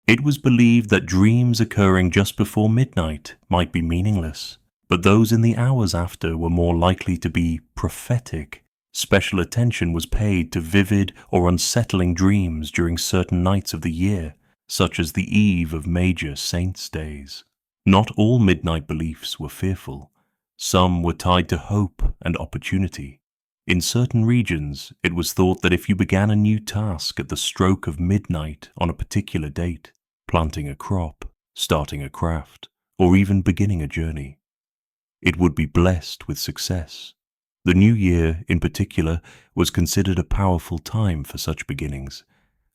It was believed that dreams occurring just before midnight might be meaningless, but those in the hours after were more likely to be prophetic. Special attention was paid to vivid or unsettling dreams during certain nights of the year, such as the eve of major saints' days. Not all midnight beliefs were fearful. Some were tied to hope and opportunity. In certain regions, it was thought that if you began a new task at the stroke of midnight on a particular date, planting a crop, starting a craft, or even beginning a journey, it would be blessed with success. The new year, in particular, was considered a powerful time for such beginnings,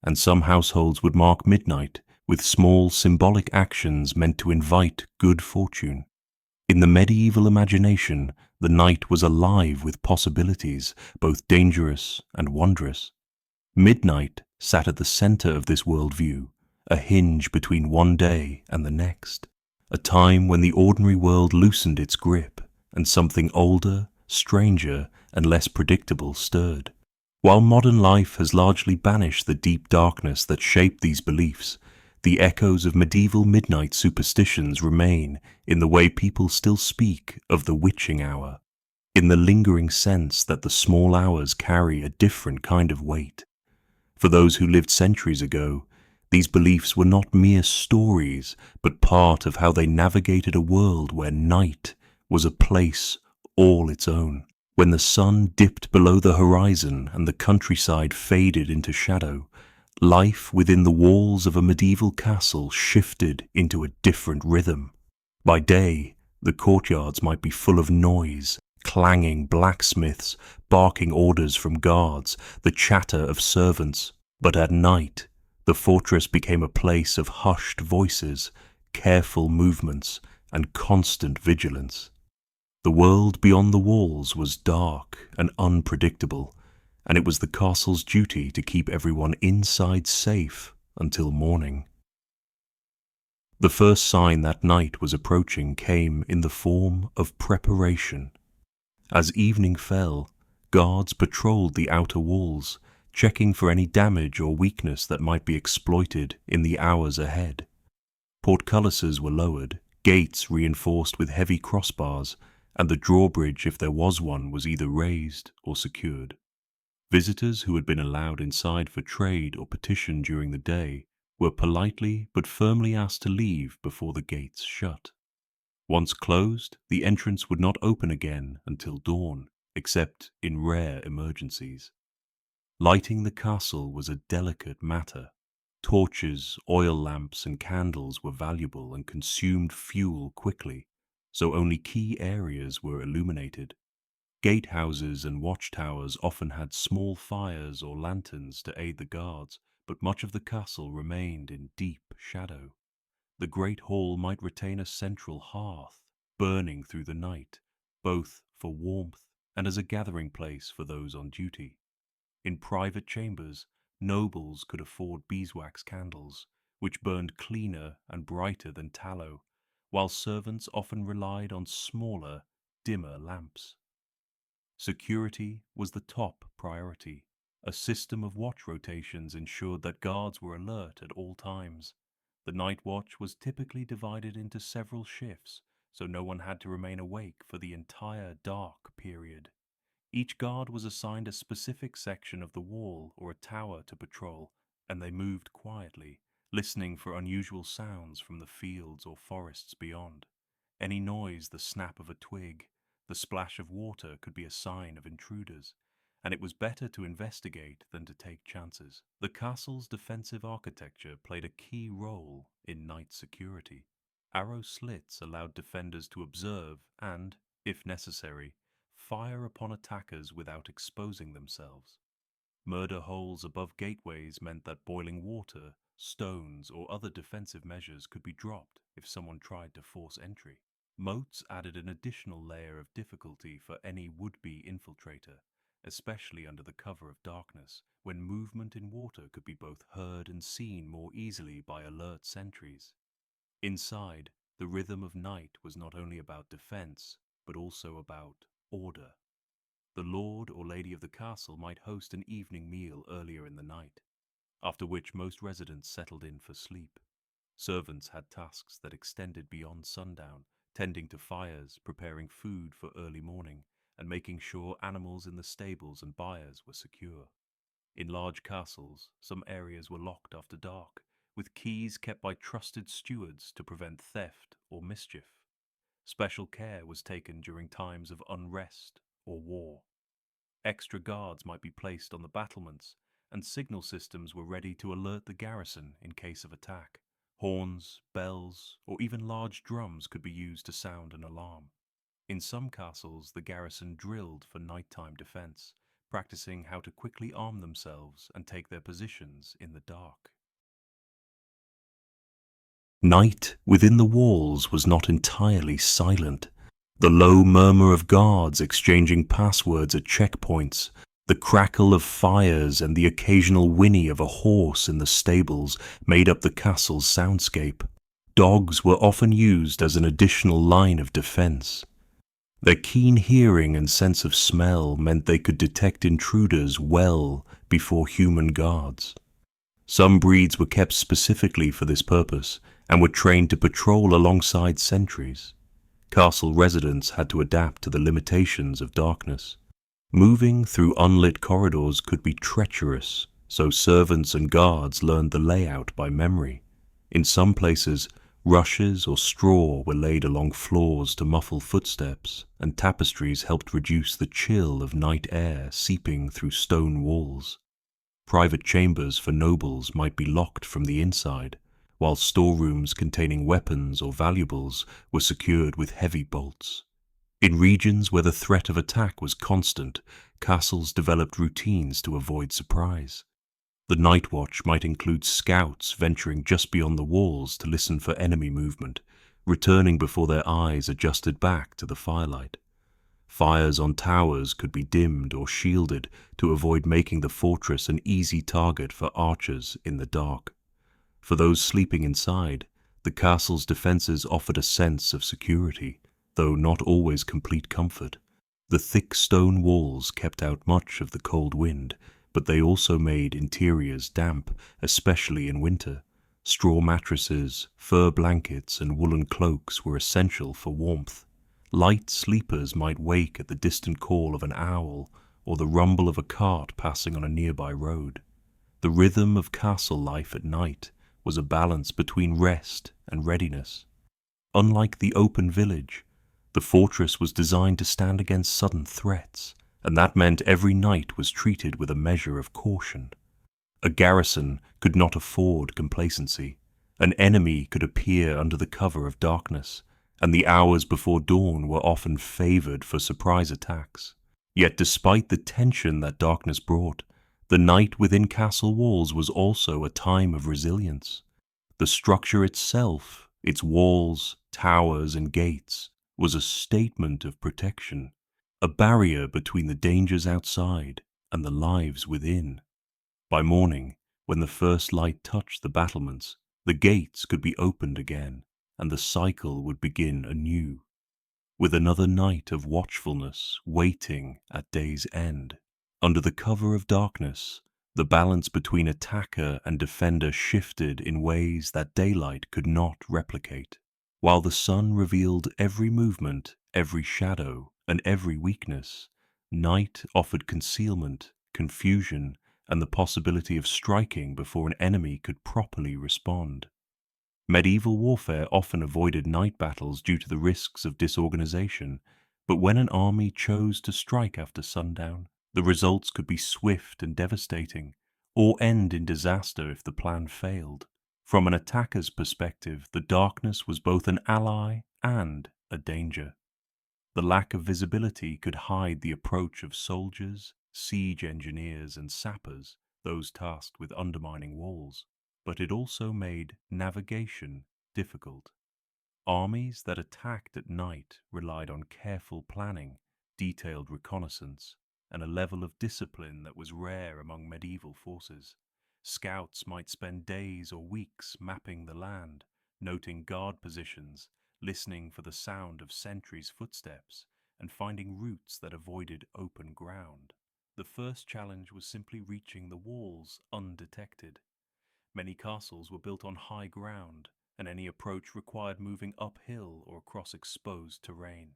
and some households would mark midnight with small symbolic actions meant to invite good fortune. In the medieval imagination, the night was alive with possibilities, both dangerous and wondrous. Midnight sat at the center of this worldview, a hinge between one day and the next, a time when the ordinary world loosened its grip and something older, stranger, and less predictable stirred. While modern life has largely banished the deep darkness that shaped these beliefs, the echoes of medieval midnight superstitions remain in the way people still speak of the witching hour, in the lingering sense that the small hours carry a different kind of weight. For those who lived centuries ago, these beliefs were not mere stories, but part of how they navigated a world where night was a place all its own. When the sun dipped below the horizon and the countryside faded into shadow, life within the walls of a medieval castle shifted into a different rhythm. By day, the courtyards might be full of noise, clanging blacksmiths, barking orders from guards, the chatter of servants. But at night, the fortress became a place of hushed voices, careful movements, and constant vigilance. The world beyond the walls was dark and unpredictable, and it was the castle's duty to keep everyone inside safe until morning. The first sign that night was approaching came in the form of preparation. As evening fell, guards patrolled the outer walls, checking for any damage or weakness that might be exploited in the hours ahead. Portcullises were lowered, gates reinforced with heavy crossbars, and the drawbridge, if there was one, was either raised or secured. Visitors who had been allowed inside for trade or petition during the day were politely but firmly asked to leave before the gates shut. Once closed, the entrance would not open again until dawn, except in rare emergencies. Lighting the castle was a delicate matter. Torches, oil lamps, and candles were valuable and consumed fuel quickly, so only key areas were illuminated. Gatehouses and watchtowers often had small fires or lanterns to aid the guards, but much of the castle remained in deep shadow. The great hall might retain a central hearth, burning through the night, both for warmth and as a gathering place for those on duty. In private chambers, nobles could afford beeswax candles, which burned cleaner and brighter than tallow, while servants often relied on smaller, dimmer lamps. Security was the top priority. A system of watch rotations ensured that guards were alert at all times. The night watch was typically divided into several shifts, so no one had to remain awake for the entire dark period. Each guard was assigned a specific section of the wall or a tower to patrol, and they moved quietly, listening for unusual sounds from the fields or forests beyond. Any noise, the snap of a twig, the splash of water could be a sign of intruders, and it was better to investigate than to take chances. The castle's defensive architecture played a key role in night security. Arrow slits allowed defenders to observe and, if necessary, fire upon attackers without exposing themselves. Murder holes above gateways meant that boiling water, stones, or other defensive measures could be dropped if someone tried to force entry. Moats added an additional layer of difficulty for any would-be infiltrator, especially under the cover of darkness, when movement in water could be both heard and seen more easily by alert sentries. Inside, the rhythm of night was not only about defense, but also about order. The lord or lady of the castle might host an evening meal earlier in the night, after which most residents settled in for sleep. Servants had tasks that extended beyond sundown, tending to fires, preparing food for early morning, and making sure animals in the stables and byres were secure. In large castles, some areas were locked after dark, with keys kept by trusted stewards to prevent theft or mischief. Special care was taken during times of unrest or war. Extra guards might be placed on the battlements, and signal systems were ready to alert the garrison in case of attack. Horns, bells, or even large drums could be used to sound an alarm. In some castles, the garrison drilled for nighttime defense, practicing how to quickly arm themselves and take their positions in the dark. Night within the walls was not entirely silent. The low murmur of guards exchanging passwords at checkpoints, the crackle of fires, and the occasional whinny of a horse in the stables made up the castle's soundscape. Dogs were often used as an additional line of defense. Their keen hearing and sense of smell meant they could detect intruders well before human guards. Some breeds were kept specifically for this purpose and were trained to patrol alongside sentries. Castle residents had to adapt to the limitations of darkness. Moving through unlit corridors could be treacherous, so servants and guards learned the layout by memory. In some places, rushes or straw were laid along floors to muffle footsteps, and tapestries helped reduce the chill of night air seeping through stone walls. Private chambers for nobles might be locked from the inside, while storerooms containing weapons or valuables were secured with heavy bolts. In regions where the threat of attack was constant, castles developed routines to avoid surprise. The night watch might include scouts venturing just beyond the walls to listen for enemy movement, returning before their eyes adjusted back to the firelight. Fires on towers could be dimmed or shielded to avoid making the fortress an easy target for archers in the dark. For those sleeping inside, the castle's defenses offered a sense of security, though not always complete comfort. The thick stone walls kept out much of the cold wind, but they also made interiors damp, especially in winter. Straw mattresses, fur blankets, and woolen cloaks were essential for warmth. Light sleepers might wake at the distant call of an owl or the rumble of a cart passing on a nearby road. The rhythm of castle life at night was a balance between rest and readiness. Unlike the open village, the fortress was designed to stand against sudden threats, and that meant every night was treated with a measure of caution. A garrison could not afford complacency. An enemy could appear under the cover of darkness, and the hours before dawn were often favored for surprise attacks. Yet despite the tension that darkness brought, the night within castle walls was also a time of resilience. The structure itself, its walls, towers, and gates, was a statement of protection, a barrier between the dangers outside and the lives within. By morning, when the first light touched the battlements, the gates could be opened again, and the cycle would begin anew, with another night of watchfulness waiting at day's end. Under the cover of darkness, the balance between attacker and defender shifted in ways that daylight could not replicate. While the sun revealed every movement, every shadow, and every weakness, night offered concealment, confusion, and the possibility of striking before an enemy could properly respond. Medieval warfare often avoided night battles due to the risks of disorganization, but when an army chose to strike after sundown, the results could be swift and devastating, or end in disaster if the plan failed. From an attacker's perspective, the darkness was both an ally and a danger. The lack of visibility could hide the approach of soldiers, siege engineers, and sappers, those tasked with undermining walls, but it also made navigation difficult. Armies that attacked at night relied on careful planning, detailed reconnaissance, and a level of discipline that was rare among medieval forces. Scouts might spend days or weeks mapping the land, noting guard positions, listening for the sound of sentries' footsteps, and finding routes that avoided open ground. The first challenge was simply reaching the walls undetected. Many castles were built on high ground, and any approach required moving uphill or across exposed terrain.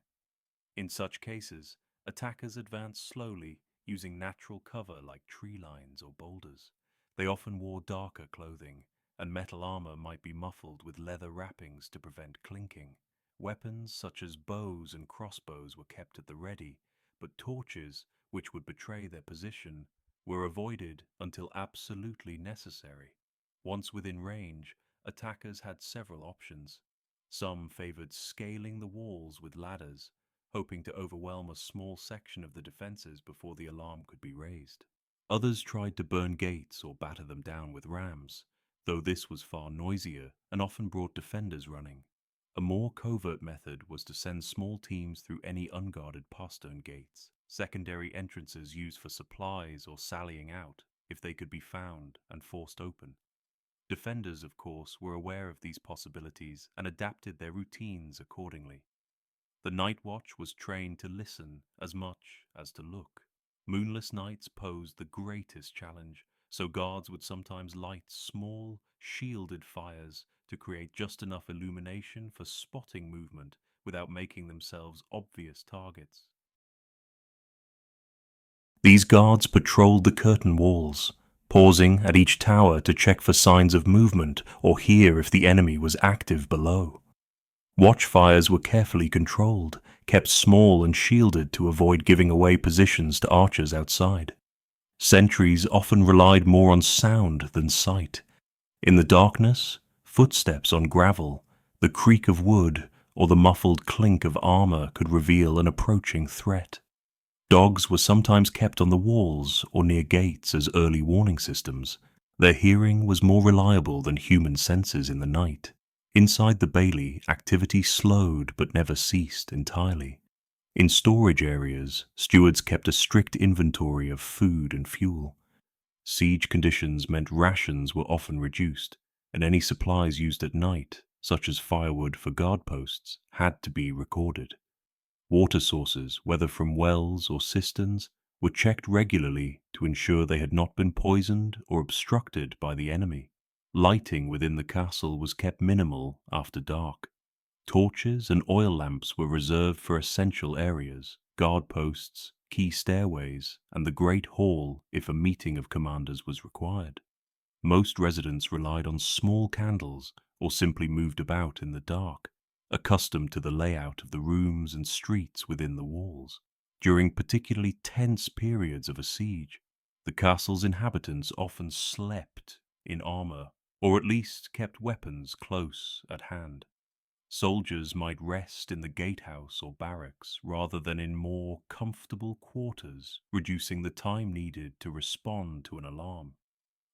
In such cases, attackers advanced slowly, using natural cover like tree lines or boulders. They often wore darker clothing, and metal armor might be muffled with leather wrappings to prevent clinking. Weapons such as bows and crossbows were kept at the ready, but torches, which would betray their position, were avoided until absolutely necessary. Once within range, attackers had several options. Some favored scaling the walls with ladders, hoping to overwhelm a small section of the defenses before the alarm could be raised. Others tried to burn gates or batter them down with rams, though this was far noisier and often brought defenders running. A more covert method was to send small teams through any unguarded postern gates, secondary entrances used for supplies or sallying out if they could be found and forced open. Defenders, of course, were aware of these possibilities and adapted their routines accordingly. The night watch was trained to listen as much as to look. Moonless nights posed the greatest challenge, so guards would sometimes light small, shielded fires to create just enough illumination for spotting movement without making themselves obvious targets. These guards patrolled the curtain walls, pausing at each tower to check for signs of movement or hear if the enemy was active below. Watchfires were carefully controlled, kept small and shielded to avoid giving away positions to archers outside. Sentries often relied more on sound than sight. In the darkness, footsteps on gravel, the creak of wood, or the muffled clink of armor could reveal an approaching threat. Dogs were sometimes kept on the walls or near gates as early warning systems. Their hearing was more reliable than human senses in the night. Inside the bailey, activity slowed but never ceased entirely. In storage areas, stewards kept a strict inventory of food and fuel. Siege conditions meant rations were often reduced, and any supplies used at night, such as firewood for guard posts, had to be recorded. Water sources, whether from wells or cisterns, were checked regularly to ensure they had not been poisoned or obstructed by the enemy. Lighting within the castle was kept minimal after dark. Torches and oil lamps were reserved for essential areas, guard posts, key stairways, and the Great Hall if a meeting of commanders was required. Most residents relied on small candles or simply moved about in the dark, accustomed to the layout of the rooms and streets within the walls. During particularly tense periods of a siege, the castle's inhabitants often slept in armor, or at least kept weapons close at hand. Soldiers might rest in the gatehouse or barracks rather than in more comfortable quarters, reducing the time needed to respond to an alarm.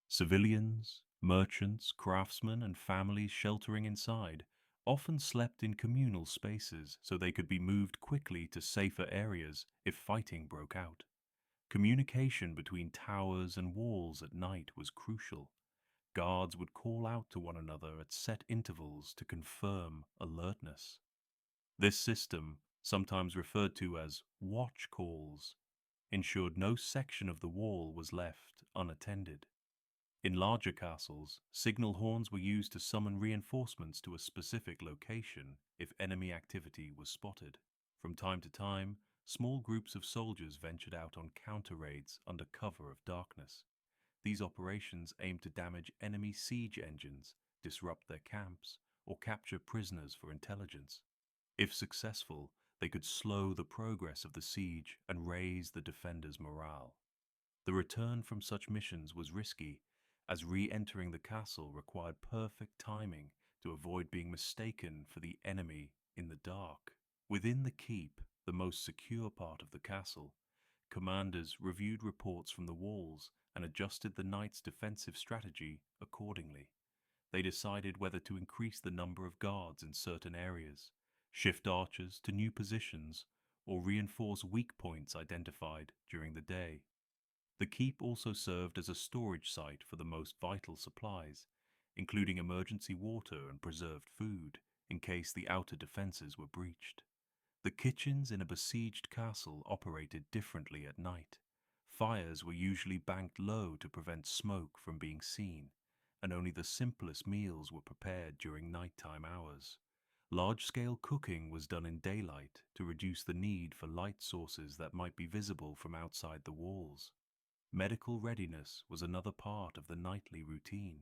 Civilians, merchants, craftsmen, and families sheltering inside often slept in communal spaces so they could be moved quickly to safer areas if fighting broke out. Communication between towers and walls at night was crucial. Guards would call out to one another at set intervals to confirm alertness. This system, sometimes referred to as watch calls, ensured no section of the wall was left unattended. In larger castles, signal horns were used to summon reinforcements to a specific location if enemy activity was spotted. From time to time, small groups of soldiers ventured out on counter raids under cover of darkness. These operations aimed to damage enemy siege engines, disrupt their camps, or capture prisoners for intelligence. If successful, they could slow the progress of the siege and raise the defenders' morale. The return from such missions was risky, as re-entering the castle required perfect timing to avoid being mistaken for the enemy in the dark. Within the keep, the most secure part of the castle, commanders reviewed reports from the walls and adjusted the knight's defensive strategy accordingly. They decided whether to increase the number of guards in certain areas, shift archers to new positions, or reinforce weak points identified during the day. The keep also served as a storage site for the most vital supplies, including emergency water and preserved food, in case the outer defenses were breached. The kitchens in a besieged castle operated differently at night. Fires were usually banked low to prevent smoke from being seen, and only the simplest meals were prepared during nighttime hours. Large-scale cooking was done in daylight to reduce the need for light sources that might be visible from outside the walls. Medical readiness was another part of the nightly routine.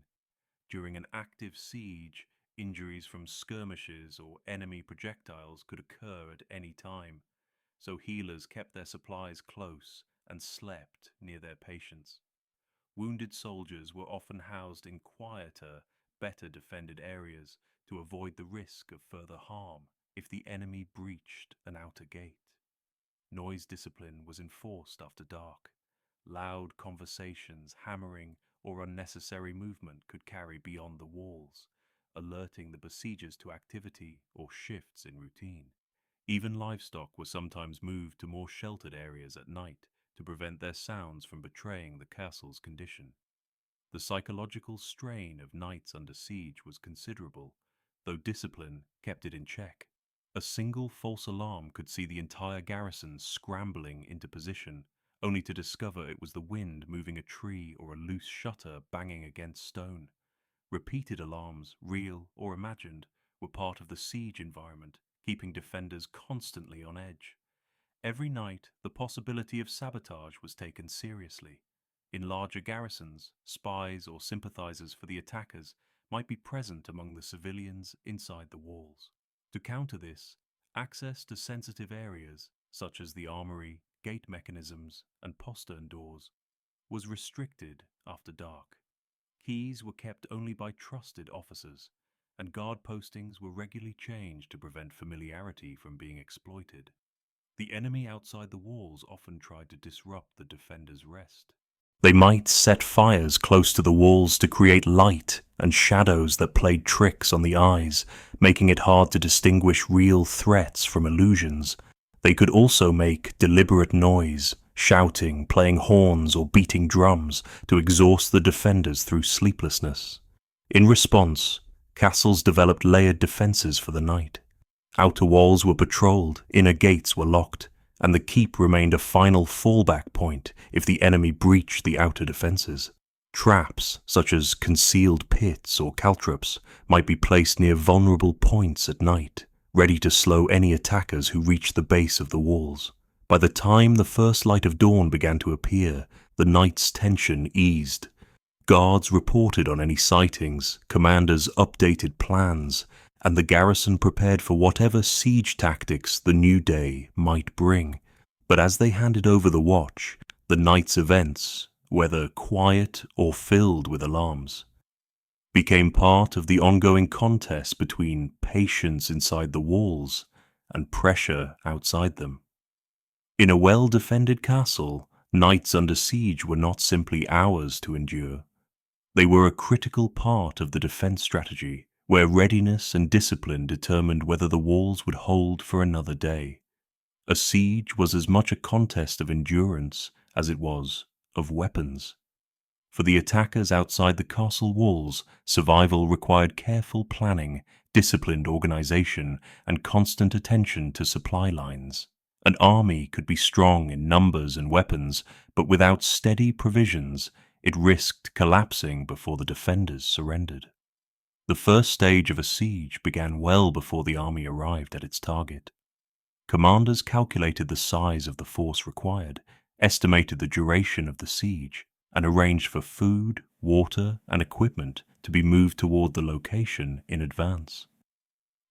During an active siege, injuries from skirmishes or enemy projectiles could occur at any time, so healers kept their supplies close and slept near their patients. Wounded soldiers were often housed in quieter, better defended areas to avoid the risk of further harm if the enemy breached an outer gate. Noise discipline was enforced after dark. Loud conversations, hammering, or unnecessary movement could carry beyond the walls, alerting the besiegers to activity or shifts in routine. Even livestock were sometimes moved to more sheltered areas at night to prevent their sounds from betraying the castle's condition. The psychological strain of nights under siege was considerable, though discipline kept it in check. A single false alarm could see the entire garrison scrambling into position, only to discover it was the wind moving a tree or a loose shutter banging against stone. Repeated alarms, real or imagined, were part of the siege environment, keeping defenders constantly on edge. Every night, the possibility of sabotage was taken seriously. In larger garrisons, spies or sympathizers for the attackers might be present among the civilians inside the walls. To counter this, access to sensitive areas, such as the armory, gate mechanisms, and postern doors, was restricted after dark. Keys were kept only by trusted officers, and guard postings were regularly changed to prevent familiarity from being exploited. The enemy outside the walls often tried to disrupt the defenders' rest. They might set fires close to the walls to create light and shadows that played tricks on the eyes, making it hard to distinguish real threats from illusions. They could also make deliberate noise, shouting, playing horns, or beating drums to exhaust the defenders through sleeplessness. In response, castles developed layered defenses for the night. Outer walls were patrolled, inner gates were locked, and the keep remained a final fallback point if the enemy breached the outer defenses. Traps, such as concealed pits or caltrops, might be placed near vulnerable points at night, ready to slow any attackers who reached the base of the walls. By the time the first light of dawn began to appear, the night's tension eased. Guards reported on any sightings, commanders updated plans, and the garrison prepared for whatever siege tactics the new day might bring. But as they handed over the watch, the night's events, whether quiet or filled with alarms, became part of the ongoing contest between patience inside the walls and pressure outside them. In a well-defended castle, nights under siege were not simply hours to endure. They were a critical part of the defense strategy, where readiness and discipline determined whether the walls would hold for another day. A siege was as much a contest of endurance as it was of weapons. For the attackers outside the castle walls, survival required careful planning, disciplined organization, and constant attention to supply lines. An army could be strong in numbers and weapons, but without steady provisions, it risked collapsing before the defenders surrendered. The first stage of a siege began well before the army arrived at its target. Commanders calculated the size of the force required, estimated the duration of the siege, and arranged for food, water, and equipment to be moved toward the location in advance.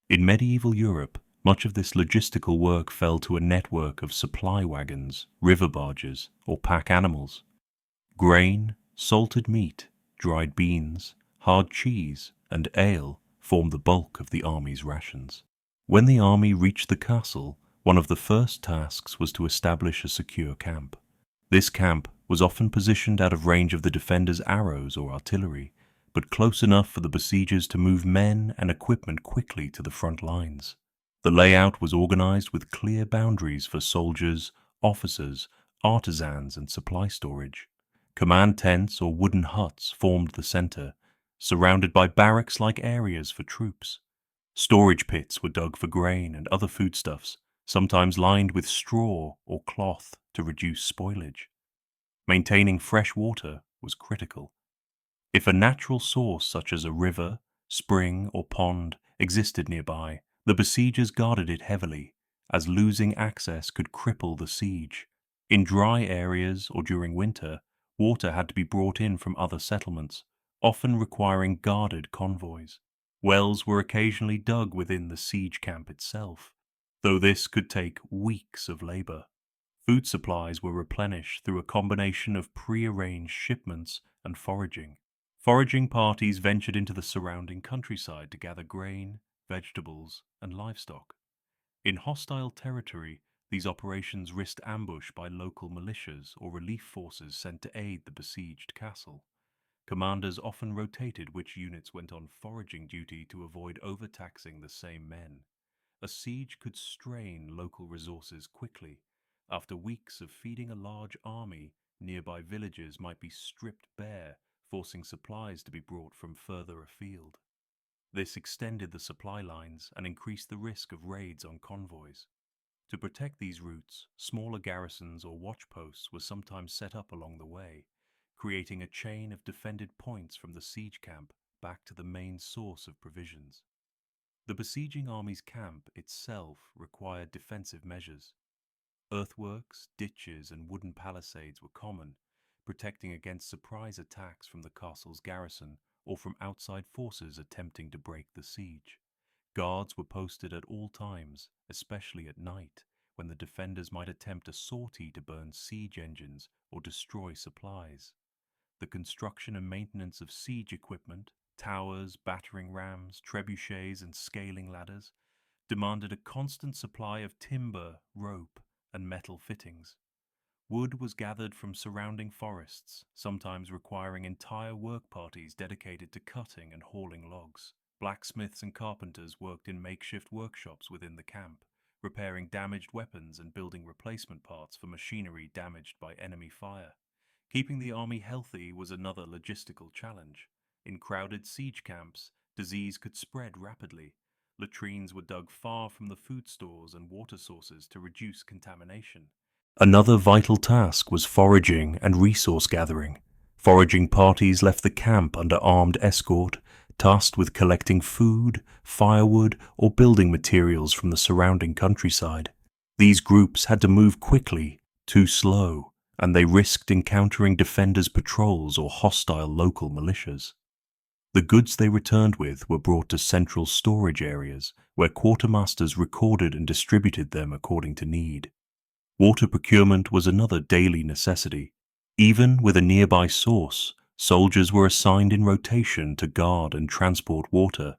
In medieval Europe, much of this logistical work fell to a network of supply wagons, river barges, or pack animals. Grain, salted meat, dried beans, hard cheese, and ale formed the bulk of the army's rations. When the army reached the castle, one of the first tasks was to establish a secure camp. This camp was often positioned out of range of the defenders' arrows or artillery, but close enough for the besiegers to move men and equipment quickly to the front lines. The layout was organized with clear boundaries for soldiers, officers, artisans, and supply storage. Command tents or wooden huts formed the center, surrounded by barracks-like areas for troops. Storage pits were dug for grain and other foodstuffs, sometimes lined with straw or cloth to reduce spoilage. Maintaining fresh water was critical. If a natural source such as a river, spring, or pond existed nearby, the besiegers guarded it heavily, as losing access could cripple the siege. In dry areas or during winter, water had to be brought in from other settlements, often requiring guarded convoys. Wells were occasionally dug within the siege camp itself, though this could take weeks of labor. Food supplies were replenished through a combination of pre-arranged shipments and foraging. Foraging parties ventured into the surrounding countryside to gather grain, vegetables, and livestock. In hostile territory, these operations risked ambush by local militias or relief forces sent to aid the besieged castle. Commanders often rotated which units went on foraging duty to avoid overtaxing the same men. A siege could strain local resources quickly. After weeks of feeding a large army, nearby villages might be stripped bare, forcing supplies to be brought from further afield. This extended the supply lines and increased the risk of raids on convoys. To protect these routes, smaller garrisons or watch posts were sometimes set up along the way, creating a chain of defended points from the siege camp back to the main source of provisions. The besieging army's camp itself required defensive measures. Earthworks, ditches, and wooden palisades were common, protecting against surprise attacks from the castle's garrison or from outside forces attempting to break the siege. Guards were posted at all times, especially at night, when the defenders might attempt a sortie to burn siege engines or destroy supplies. The construction and maintenance of siege equipment, towers, battering rams, trebuchets, and scaling ladders, demanded a constant supply of timber, rope, and metal fittings. Wood was gathered from surrounding forests, sometimes requiring entire work parties dedicated to cutting and hauling logs. Blacksmiths and carpenters worked in makeshift workshops within the camp, repairing damaged weapons and building replacement parts for machinery damaged by enemy fire. Keeping the army healthy was another logistical challenge. In crowded siege camps, disease could spread rapidly. Latrines were dug far from the food stores and water sources to reduce contamination. Another vital task was foraging and resource gathering. Foraging parties left the camp under armed escort, tasked with collecting food, firewood, or building materials from the surrounding countryside. These groups had to move quickly, too slow, and they risked encountering defenders' patrols or hostile local militias. The goods they returned with were brought to central storage areas, where quartermasters recorded and distributed them according to need. Water procurement was another daily necessity. Even with a nearby source, soldiers were assigned in rotation to guard and transport water.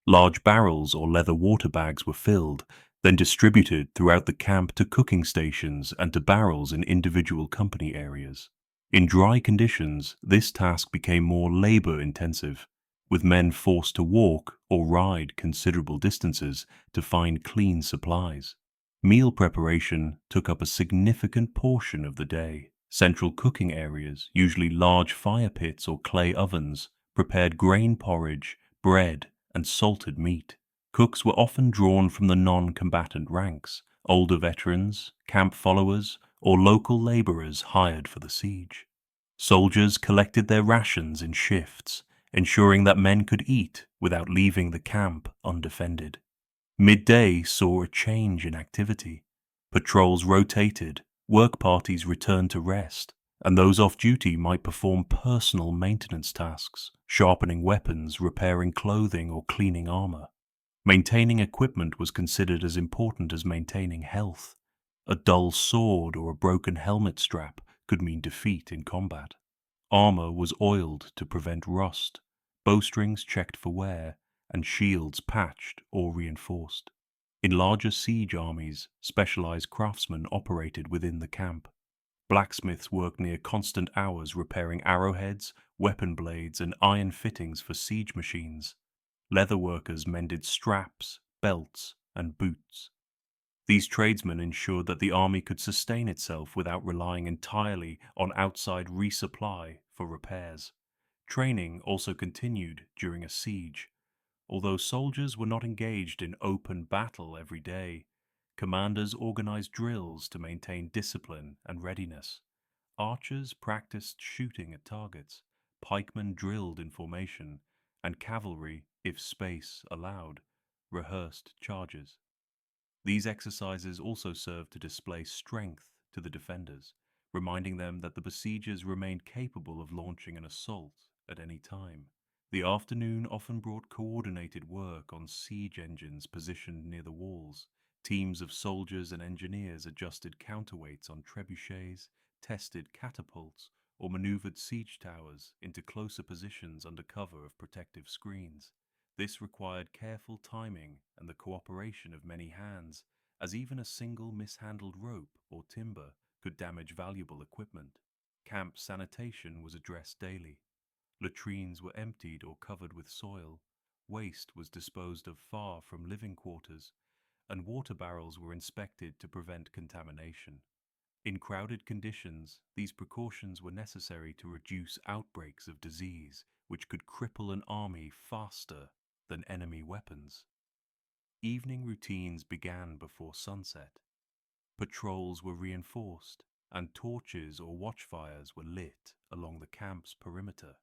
Large barrels or leather water bags were filled, then distributed throughout the camp to cooking stations and to barrels in individual company areas. In dry conditions, this task became more labor-intensive, with men forced to walk or ride considerable distances to find clean supplies. Meal preparation took up a significant portion of the day. Central cooking areas, usually large fire pits or clay ovens, prepared grain porridge, bread, and salted meat. Cooks were often drawn from the non-combatant ranks, older veterans, camp followers, or local laborers hired for the siege. Soldiers collected their rations in shifts, ensuring that men could eat without leaving the camp undefended. Midday saw a change in activity. Patrols rotated, work parties returned to rest, and those off duty might perform personal maintenance tasks, sharpening weapons, repairing clothing, or cleaning armor. Maintaining equipment was considered as important as maintaining health. A dull sword or a broken helmet strap could mean defeat in combat. Armor was oiled to prevent rust, bowstrings checked for wear, and shields patched or reinforced. In larger siege armies, specialized craftsmen operated within the camp. Blacksmiths worked near constant hours repairing arrowheads, weapon blades, and iron fittings for siege machines. Leather workers mended straps, belts, and boots. These tradesmen ensured that the army could sustain itself without relying entirely on outside resupply for repairs. Training also continued during a siege. Although soldiers were not engaged in open battle every day, commanders organized drills to maintain discipline and readiness. Archers practiced shooting at targets. Pikemen drilled in formation, and cavalry, if space allowed, rehearsed charges. These exercises also served to display strength to the defenders, reminding them that the besiegers remained capable of launching an assault at any time. The afternoon often brought coordinated work on siege engines positioned near the walls. Teams of soldiers and engineers adjusted counterweights on trebuchets, tested catapults, or maneuvered siege towers into closer positions under cover of protective screens. This required careful timing and the cooperation of many hands, as even a single mishandled rope or timber could damage valuable equipment. Camp sanitation was addressed daily. Latrines were emptied or covered with soil, waste was disposed of far from living quarters, and water barrels were inspected to prevent contamination. In crowded conditions, these precautions were necessary to reduce outbreaks of disease, which could cripple an army faster than enemy weapons. Evening routines began before sunset. Patrols were reinforced, and torches or watchfires were lit along the camp's perimeter.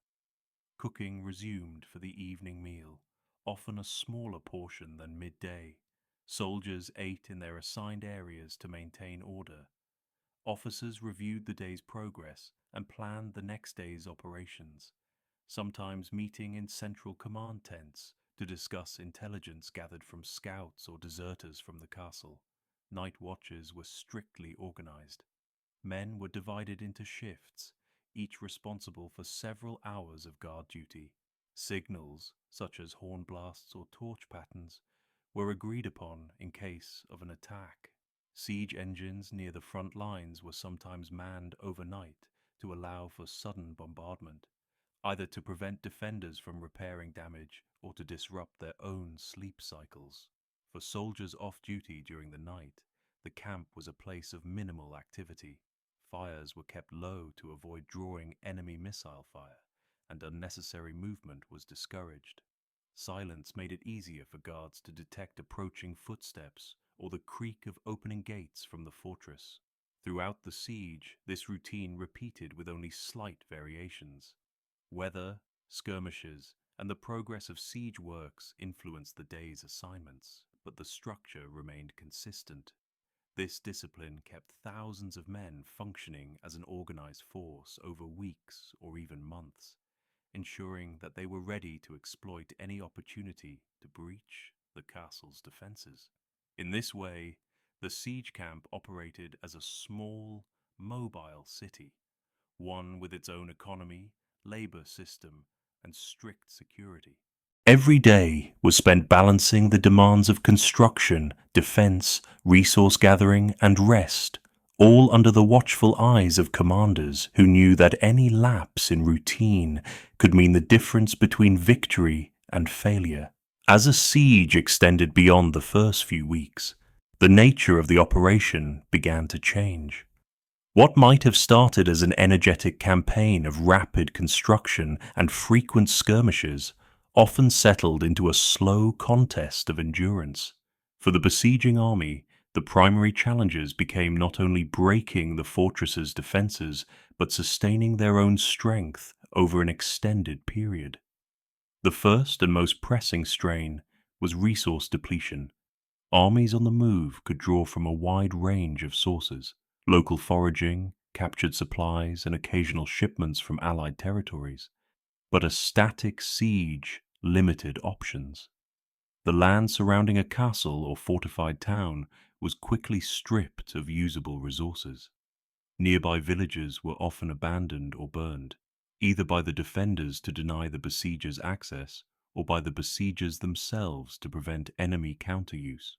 Cooking resumed for the evening meal, often a smaller portion than midday. Soldiers ate in their assigned areas to maintain order. Officers reviewed the day's progress and planned the next day's operations, sometimes meeting in central command tents to discuss intelligence gathered from scouts or deserters from the castle. Night watches were strictly organized. Men were divided into shifts, each responsible for several hours of guard duty. Signals, such as horn blasts or torch patterns, were agreed upon in case of an attack. Siege engines near the front lines were sometimes manned overnight to allow for sudden bombardment, either to prevent defenders from repairing damage or to disrupt their own sleep cycles. For soldiers off duty during the night, the camp was a place of minimal activity. Fires were kept low to avoid drawing enemy missile fire, and unnecessary movement was discouraged. Silence made it easier for guards to detect approaching footsteps or the creak of opening gates from the fortress. Throughout the siege, this routine repeated with only slight variations. Weather, skirmishes, and the progress of siege works influenced the day's assignments, but the structure remained consistent. This discipline kept thousands of men functioning as an organized force over weeks or even months, ensuring that they were ready to exploit any opportunity to breach the castle's defenses. In this way, the siege camp operated as a small, mobile city, one with its own economy, labor system, and strict security. Every day was spent balancing the demands of construction, defense, resource gathering, and rest, all under the watchful eyes of commanders who knew that any lapse in routine could mean the difference between victory and failure. As a siege extended beyond the first few weeks, the nature of the operation began to change. What might have started as an energetic campaign of rapid construction and frequent skirmishes often settled into a slow contest of endurance. For the besieging army, the primary challenges became not only breaking the fortress's defenses, but sustaining their own strength over an extended period. The first and most pressing strain was resource depletion. Armies on the move could draw from a wide range of sources: local foraging, captured supplies, and occasional shipments from allied territories. But a static siege limited options. The land surrounding a castle or fortified town was quickly stripped of usable resources. Nearby villages were often abandoned or burned, either by the defenders to deny the besiegers access, or by the besiegers themselves to prevent enemy counter-use.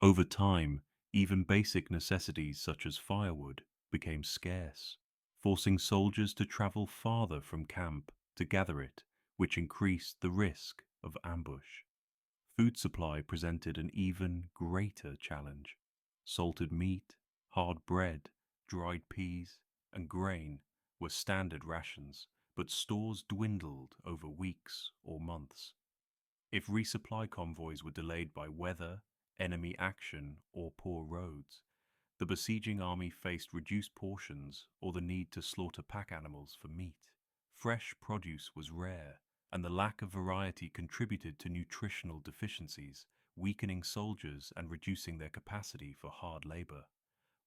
Over time, even basic necessities such as firewood became scarce, forcing soldiers to travel farther from camp to gather it, which increased the risk of ambush. Food supply presented an even greater challenge. Salted meat, hard bread, dried peas, and grain were standard rations, but stores dwindled over weeks or months. If resupply convoys were delayed by weather, enemy action, or poor roads, the besieging army faced reduced portions or the need to slaughter pack animals for meat. Fresh produce was rare, and the lack of variety contributed to nutritional deficiencies, weakening soldiers and reducing their capacity for hard labor.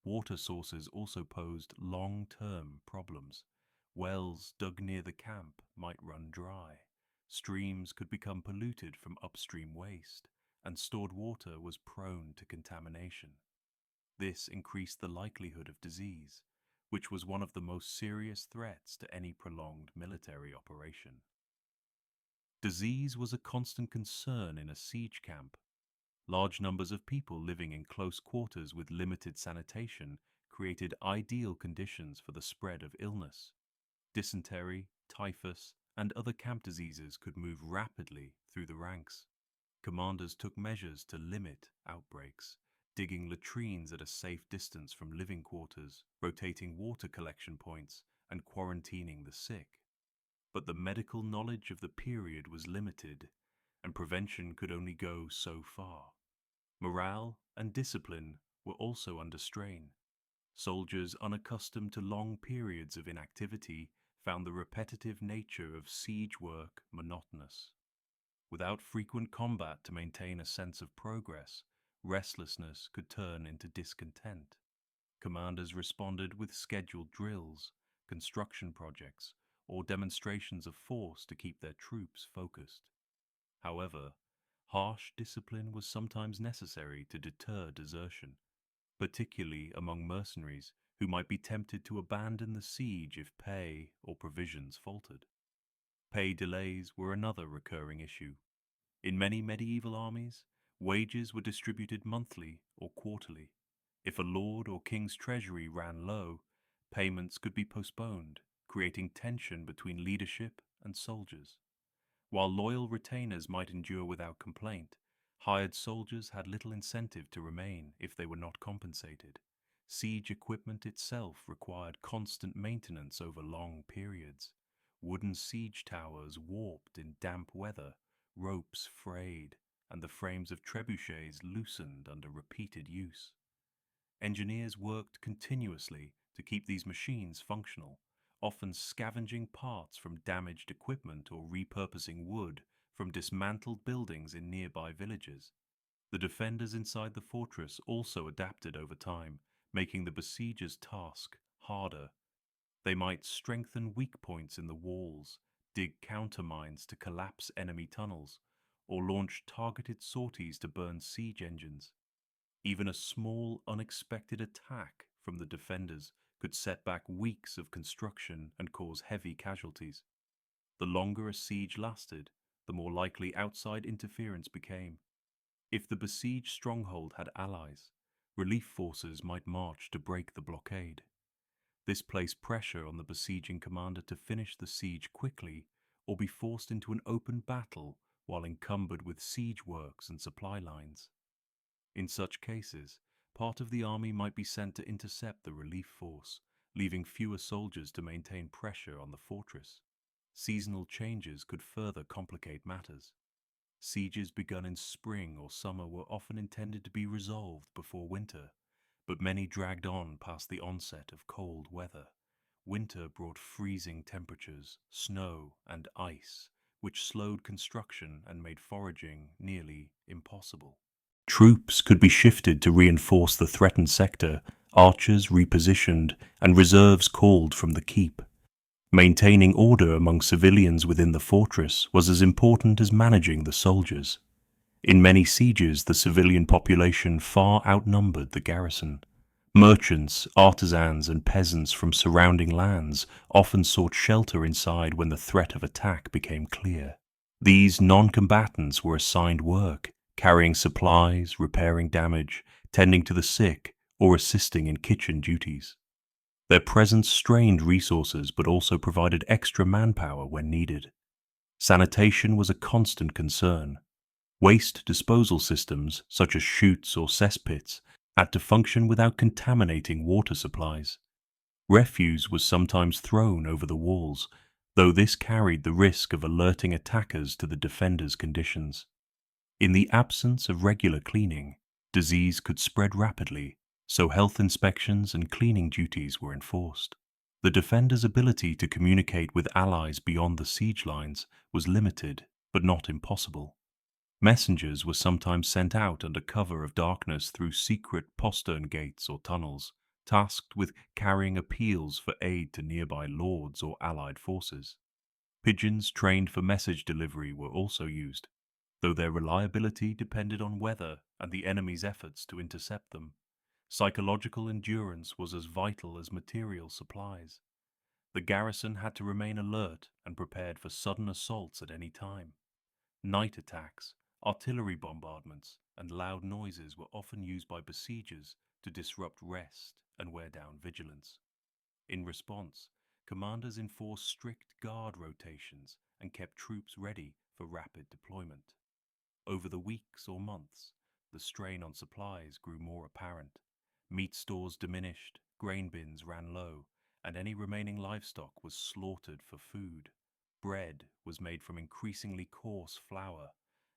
Water sources also posed long-term problems. Wells dug near the camp might run dry. Streams could become polluted from upstream waste, and stored water was prone to contamination. This increased the likelihood of disease, which was one of the most serious threats to any prolonged military operation. Disease was a constant concern in a siege camp. Large numbers of people living in close quarters with limited sanitation created ideal conditions for the spread of illness. Dysentery, typhus, and other camp diseases could move rapidly through the ranks. Commanders took measures to limit outbreaks, digging latrines at a safe distance from living quarters, rotating water collection points, and quarantining the sick. But the medical knowledge of the period was limited, and prevention could only go so far. Morale and discipline were also under strain. Soldiers unaccustomed to long periods of inactivity found the repetitive nature of siege work monotonous. Without frequent combat to maintain a sense of progress, restlessness could turn into discontent. Commanders responded with scheduled drills, construction projects, or demonstrations of force to keep their troops focused. However, harsh discipline was sometimes necessary to deter desertion, particularly among mercenaries who might be tempted to abandon the siege if pay or provisions faltered. Pay delays were another recurring issue. In many medieval armies, wages were distributed monthly or quarterly. If a lord or king's treasury ran low, payments could be postponed, creating tension between leadership and soldiers. While loyal retainers might endure without complaint, hired soldiers had little incentive to remain if they were not compensated. Siege equipment itself required constant maintenance over long periods. Wooden siege towers warped in damp weather, ropes frayed, and the frames of trebuchets loosened under repeated use. Engineers worked continuously to keep these machines functional, often scavenging parts from damaged equipment or repurposing wood from dismantled buildings in nearby villages. The defenders inside the fortress also adapted over time, making the besiegers' task harder. They might strengthen weak points in the walls, dig countermines to collapse enemy tunnels, or launch targeted sorties to burn siege engines. Even a small, unexpected attack from the defenders could set back weeks of construction and cause heavy casualties. The longer a siege lasted, the more likely outside interference became. If the besieged stronghold had allies, relief forces might march to break the blockade. This placed pressure on the besieging commander to finish the siege quickly or be forced into an open battle while encumbered with siege works and supply lines. In such cases, part of the army might be sent to intercept the relief force, leaving fewer soldiers to maintain pressure on the fortress. Seasonal changes could further complicate matters. Sieges begun in spring or summer were often intended to be resolved before winter, but many dragged on past the onset of cold weather. Winter brought freezing temperatures, snow, and ice, which slowed construction and made foraging nearly impossible. Troops could be shifted to reinforce the threatened sector, archers repositioned, and reserves called from the keep. Maintaining order among civilians within the fortress was as important as managing the soldiers. In many sieges, the civilian population far outnumbered the garrison. Merchants, artisans, and peasants from surrounding lands often sought shelter inside when the threat of attack became clear. These non-combatants were assigned work, carrying supplies, repairing damage, tending to the sick, or assisting in kitchen duties. Their presence strained resources but also provided extra manpower when needed. Sanitation was a constant concern. Waste disposal systems, such as chutes or cesspits, had to function without contaminating water supplies. Refuse was sometimes thrown over the walls, though this carried the risk of alerting attackers to the defenders' conditions. In the absence of regular cleaning, disease could spread rapidly, so health inspections and cleaning duties were enforced. The defenders' ability to communicate with allies beyond the siege lines was limited, but not impossible. Messengers were sometimes sent out under cover of darkness through secret postern gates or tunnels, tasked with carrying appeals for aid to nearby lords or allied forces. Pigeons trained for message delivery were also used, though their reliability depended on weather and the enemy's efforts to intercept them. Psychological endurance was as vital as material supplies. The garrison had to remain alert and prepared for sudden assaults at any time. Night attacks, artillery bombardments, and loud noises were often used by besiegers to disrupt rest and wear down vigilance. In response, commanders enforced strict guard rotations and kept troops ready for rapid deployment. Over the weeks or months, the strain on supplies grew more apparent. Meat stores diminished, grain bins ran low, and any remaining livestock was slaughtered for food. Bread was made from increasingly coarse flour,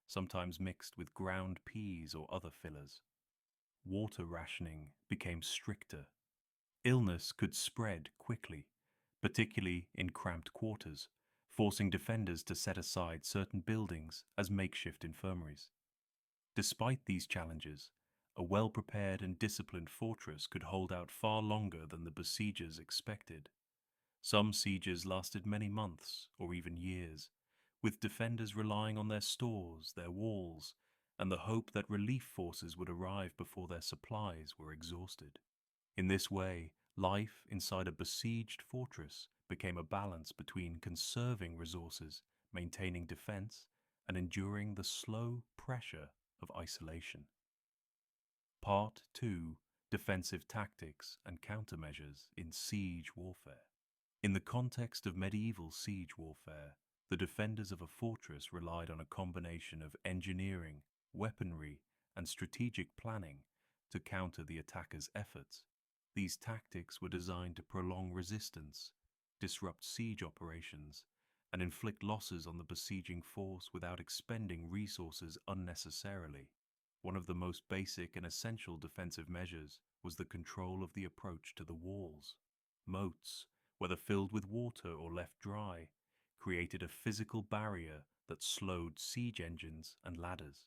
sometimes mixed with ground peas or other fillers. Water rationing became stricter. Illness could spread quickly, particularly in cramped quarters, forcing defenders to set aside certain buildings as makeshift infirmaries. Despite these challenges, a well-prepared and disciplined fortress could hold out far longer than the besiegers expected. Some sieges lasted many months or even years, with defenders relying on their stores, their walls, and the hope that relief forces would arrive before their supplies were exhausted. In this way, life inside a besieged fortress became a balance between conserving resources, maintaining defense, and enduring the slow pressure of isolation. Part 2: Defensive Tactics and Countermeasures in Siege Warfare. In the context of medieval siege warfare, the defenders of a fortress relied on a combination of engineering, weaponry, and strategic planning to counter the attacker's efforts. These tactics were designed to prolong resistance, disrupt siege operations, and inflict losses on the besieging force without expending resources unnecessarily. One of the most basic and essential defensive measures was the control of the approach to the walls. Moats, whether filled with water or left dry, created a physical barrier that slowed siege engines and ladders.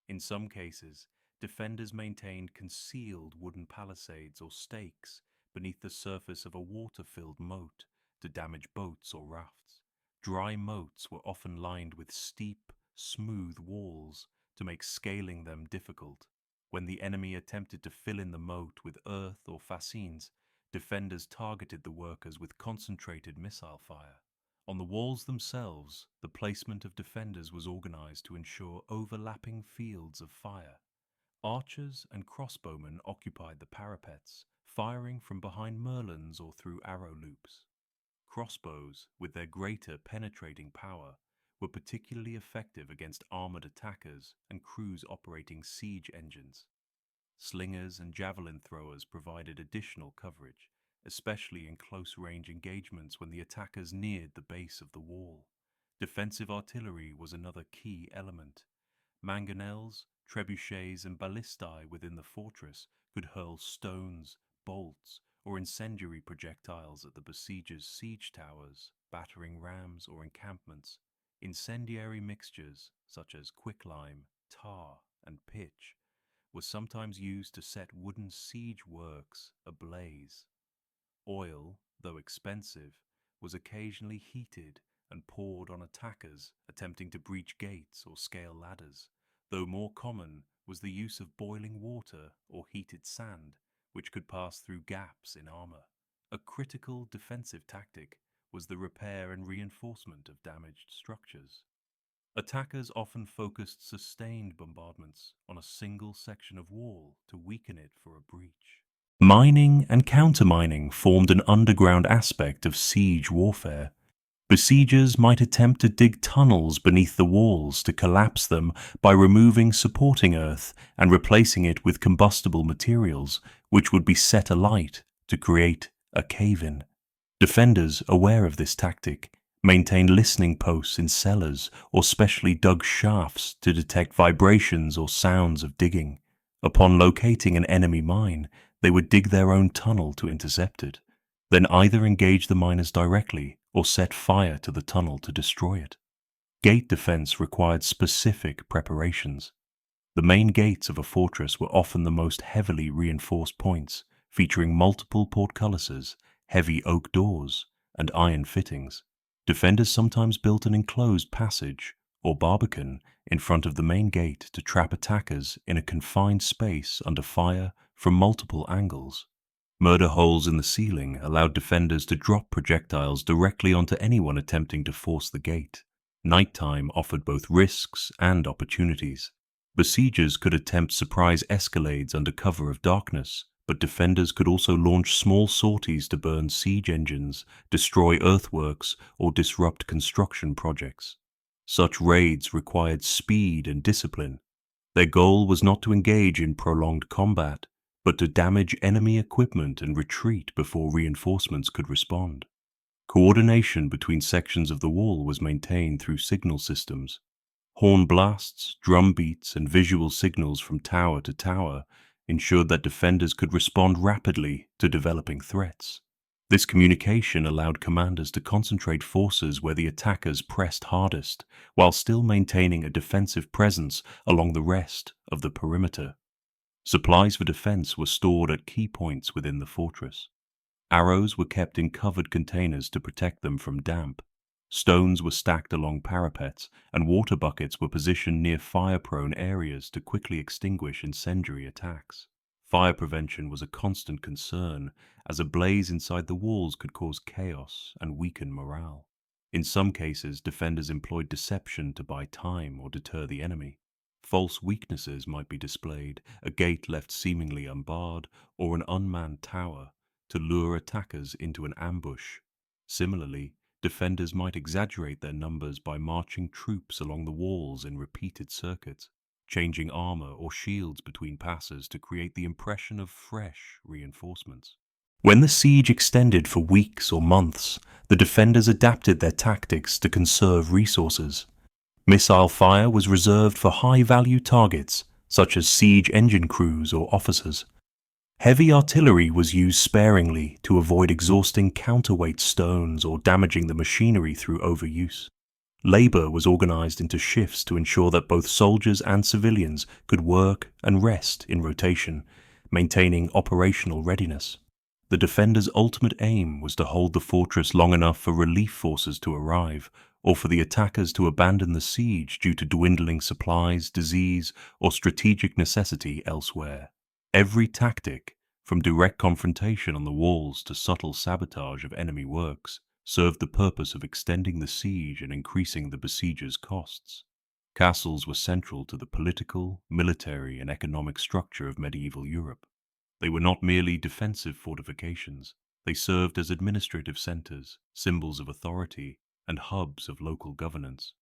In some cases, defenders maintained concealed wooden palisades or stakes beneath the surface of a water-filled moat to damage boats or rafts. Dry moats were often lined with steep, smooth walls to make scaling them difficult. When the enemy attempted to fill in the moat with earth or fascines, defenders targeted the workers with concentrated missile fire. On the walls themselves, the placement of defenders was organized to ensure overlapping fields of fire. Archers and crossbowmen occupied the parapets, firing from behind merlons or through arrow loops. Crossbows, with their greater penetrating power, were particularly effective against armored attackers and crews operating siege engines. Slingers and javelin throwers provided additional coverage, especially in close-range engagements when the attackers neared the base of the wall. Defensive artillery was another key element. Mangonels, trebuchets, and ballistae within the fortress could hurl stones, bolts, or incendiary projectiles at the besiegers' siege towers, battering rams, or encampments. Incendiary mixtures, such as quicklime, tar, and pitch, were sometimes used to set wooden siege works ablaze. Oil, though expensive, was occasionally heated and poured on attackers attempting to breach gates or scale ladders, though more common was the use of boiling water or heated sand, which could pass through gaps in armor. A critical defensive tactic was the repair and reinforcement of damaged structures. Attackers often focused sustained bombardments on a single section of wall to weaken it for a breach. Mining and countermining formed an underground aspect of siege warfare. Besiegers might attempt to dig tunnels beneath the walls to collapse them by removing supporting earth and replacing it with combustible materials, which would be set alight to create a cave-in. Defenders, aware of this tactic, maintained listening posts in cellars or specially dug shafts to detect vibrations or sounds of digging. Upon locating an enemy mine, they would dig their own tunnel to intercept it. then either engage the miners directly or set fire to the tunnel to destroy it. Gate defense required specific preparations. The main gates of a fortress were often the most heavily reinforced points, featuring multiple portcullises, heavy oak doors, and iron fittings. Defenders sometimes built an enclosed passage, or barbican, in front of the main gate to trap attackers in a confined space under fire from multiple angles. Murder holes in the ceiling allowed defenders to drop projectiles directly onto anyone attempting to force the gate. Nighttime offered both risks and opportunities. Besiegers could attempt surprise escalades under cover of darkness, but defenders could also launch small sorties to burn siege engines, destroy earthworks, or disrupt construction projects. Such raids required speed and discipline. Their goal was not to engage in prolonged combat, but to damage enemy equipment and retreat before reinforcements could respond. Coordination between sections of the wall was maintained through signal systems. Horn blasts, drum beats, and visual signals from tower to tower ensured that defenders could respond rapidly to developing threats. This communication allowed commanders to concentrate forces where the attackers pressed hardest, while still maintaining a defensive presence along the rest of the perimeter. Supplies for defense were stored at key points within the fortress. Arrows were kept in covered containers to protect them from damp. Stones were stacked along parapets, and water buckets were positioned near fire-prone areas to quickly extinguish incendiary attacks. Fire prevention was a constant concern, as a blaze inside the walls could cause chaos and weaken morale. In some cases, defenders employed deception to buy time or deter the enemy. False weaknesses might be displayed, a gate left seemingly unbarred, or an unmanned tower, to lure attackers into an ambush. Similarly, defenders might exaggerate their numbers by marching troops along the walls in repeated circuits, changing armor or shields between passes to create the impression of fresh reinforcements. When the siege extended for weeks or months, the defenders adapted their tactics to conserve resources. Missile fire was reserved for high-value targets, such as siege engine crews or officers. Heavy artillery was used sparingly to avoid exhausting counterweight stones or damaging the machinery through overuse. Labor was organized into shifts to ensure that both soldiers and civilians could work and rest in rotation, maintaining operational readiness. The defenders' ultimate aim was to hold the fortress long enough for relief forces to arrive, or for the attackers to abandon the siege due to dwindling supplies, disease, or strategic necessity elsewhere. Every tactic, from direct confrontation on the walls to subtle sabotage of enemy works, served the purpose of extending the siege and increasing the besiegers' costs. Castles were central to the political, military, and economic structure of medieval Europe. They were not merely defensive fortifications. They served as administrative centers, symbols of authority, and hubs of local governance.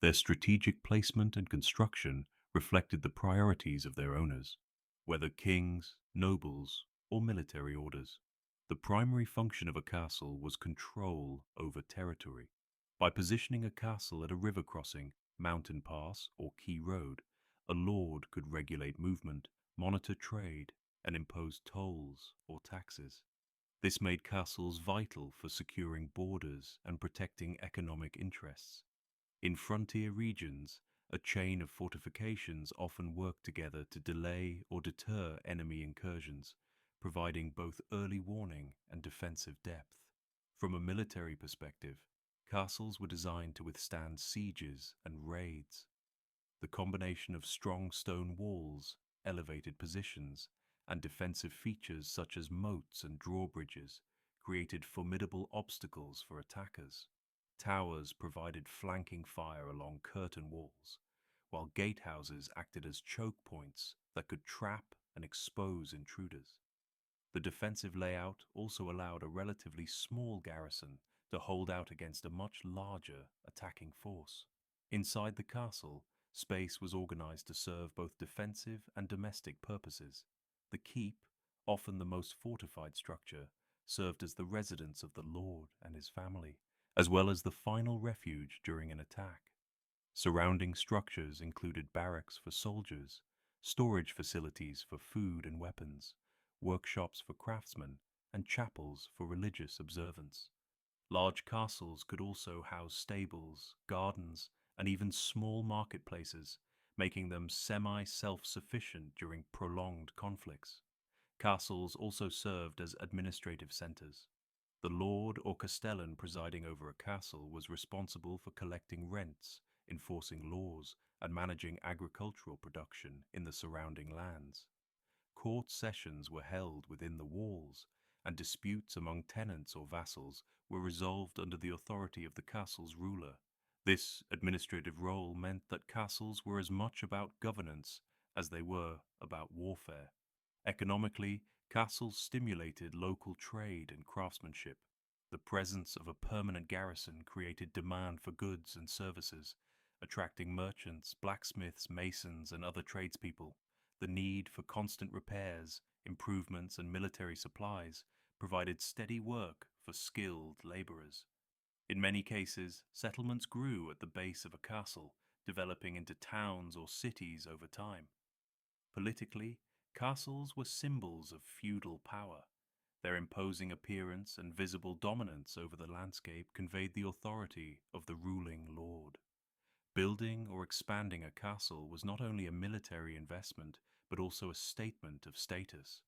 Their strategic placement and construction reflected the priorities of their owners, whether kings, nobles, or military orders. The primary function of a castle was control over territory. By positioning a castle at a river crossing, mountain pass, or key road, a lord could regulate movement, monitor trade, and impose tolls or taxes. This made castles vital for securing borders and protecting economic interests. In frontier regions, a chain of fortifications often worked together to delay or deter enemy incursions, providing both early warning and defensive depth. From a military perspective, castles were designed to withstand sieges and raids. The combination of strong stone walls, elevated positions, and defensive features such as moats and drawbridges created formidable obstacles for attackers. Towers provided flanking fire along curtain walls, while gatehouses acted as choke points that could trap and expose intruders. The defensive layout also allowed a relatively small garrison to hold out against a much larger attacking force. Inside the castle, space was organized to serve both defensive and domestic purposes. The keep, often the most fortified structure, served as the residence of the lord and his family, as well as the final refuge during an attack. Surrounding structures included barracks for soldiers, storage facilities for food and weapons, workshops for craftsmen, and chapels for religious observance. Large castles could also house stables, gardens, and even small marketplaces, making them semi-self-sufficient during prolonged conflicts. Castles also served as administrative centers. The lord or castellan presiding over a castle was responsible for collecting rents, enforcing laws, and managing agricultural production in the surrounding lands. Court sessions were held within the walls, and disputes among tenants or vassals were resolved under the authority of the castle's ruler. This administrative role meant that castles were as much about governance as they were about warfare. Economically, castles stimulated local trade and craftsmanship. The presence of a permanent garrison created demand for goods and services, attracting merchants, blacksmiths, masons, and other tradespeople. The need for constant repairs, improvements, and military supplies provided steady work for skilled laborers. In many cases, settlements grew at the base of a castle, developing into towns or cities over time. Politically, castles were symbols of feudal power. Their imposing appearance and visible dominance over the landscape conveyed the authority of the ruling lord. Building or expanding a castle was not only a military investment, but also a statement of status.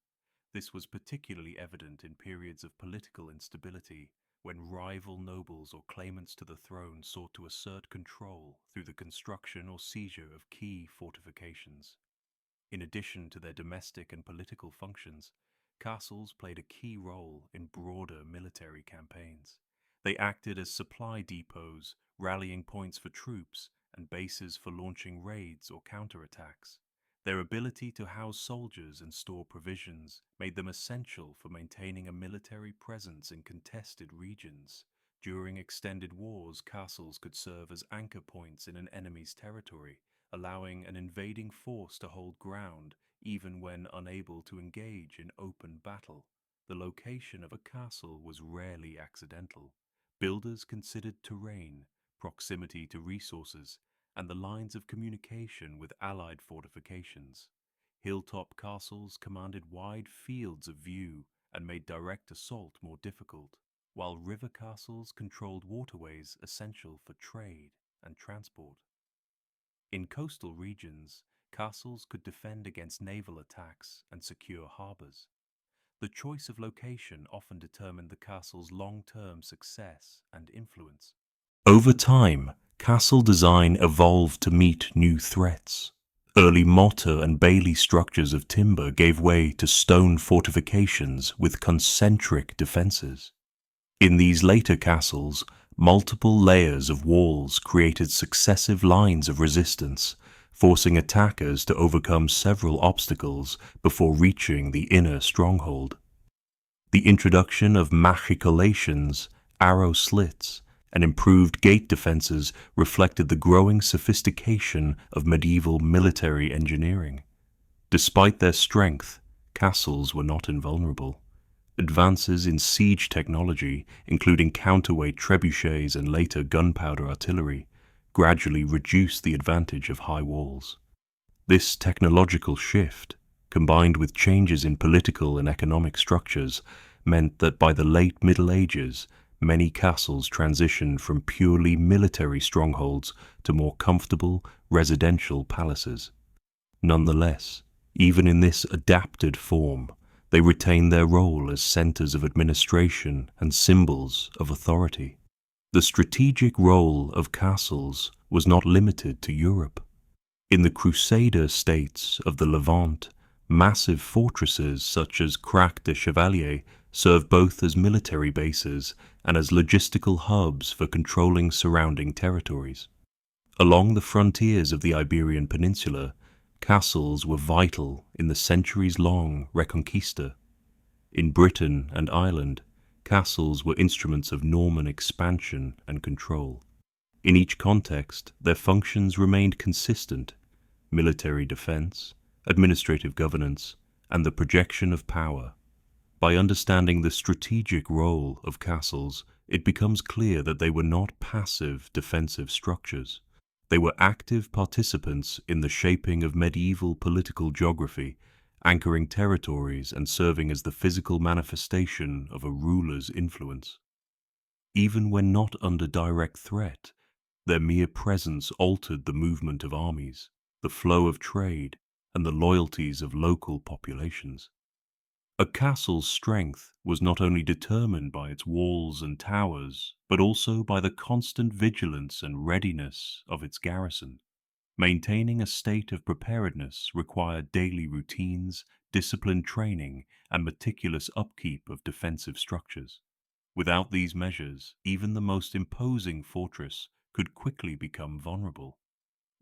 This was particularly evident in periods of political instability, when rival nobles or claimants to the throne sought to assert control through the construction or seizure of key fortifications. In addition to their domestic and political functions, castles played a key role in broader military campaigns. They acted as supply depots, rallying points for troops, and bases for launching raids or counterattacks. Their ability to house soldiers and store provisions made them essential for maintaining a military presence in contested regions. During extended wars, castles could serve as anchor points in an enemy's territory, allowing an invading force to hold ground even when unable to engage in open battle. The location of a castle was rarely accidental. Builders considered terrain, proximity to resources, and the lines of communication with allied fortifications. Hilltop castles commanded wide fields of view and made direct assault more difficult, while river castles controlled waterways essential for trade and transport. In coastal regions, castles could defend against naval attacks and secure harbors. The choice of location often determined the castle's long-term success and influence. Over time, castle design evolved to meet new threats. Early mortar and bailey structures of timber gave way to stone fortifications with concentric defenses. In these later castles, multiple layers of walls created successive lines of resistance, forcing attackers to overcome several obstacles before reaching the inner stronghold. The introduction of machicolations, arrow slits, and improved gate defenses reflected the growing sophistication of medieval military engineering. Despite their strength, castles were not invulnerable. Advances in siege technology, including counterweight trebuchets and later gunpowder artillery, gradually reduced the advantage of high walls. This technological shift, combined with changes in political and economic structures, meant that by the late Middle Ages, many castles transitioned from purely military strongholds to more comfortable residential palaces. Nonetheless, even in this adapted form, they retained their role as centers of administration and symbols of authority. The strategic role of castles was not limited to Europe. In the Crusader states of the Levant, massive fortresses such as Crac de Chevalier served both as military bases and as logistical hubs for controlling surrounding territories. Along the frontiers of the Iberian Peninsula, castles were vital in the centuries-long Reconquista. In Britain and Ireland, castles were instruments of Norman expansion and control. In each context, their functions remained consistent: military defense, administrative governance, and the projection of power. By understanding the strategic role of castles, it becomes clear that they were not passive defensive structures. They were active participants in the shaping of medieval political geography anchoring territories and serving as the physical manifestation of a ruler's influence. Even when not under direct threat, their mere presence altered the movement of armies, the flow of trade, and the loyalties of local populations. A castle's strength was not only determined by its walls and towers, but also by the constant vigilance and readiness of its garrison. Maintaining a state of preparedness required daily routines, disciplined training, and meticulous upkeep of defensive structures. Without these measures, even the most imposing fortress could quickly become vulnerable.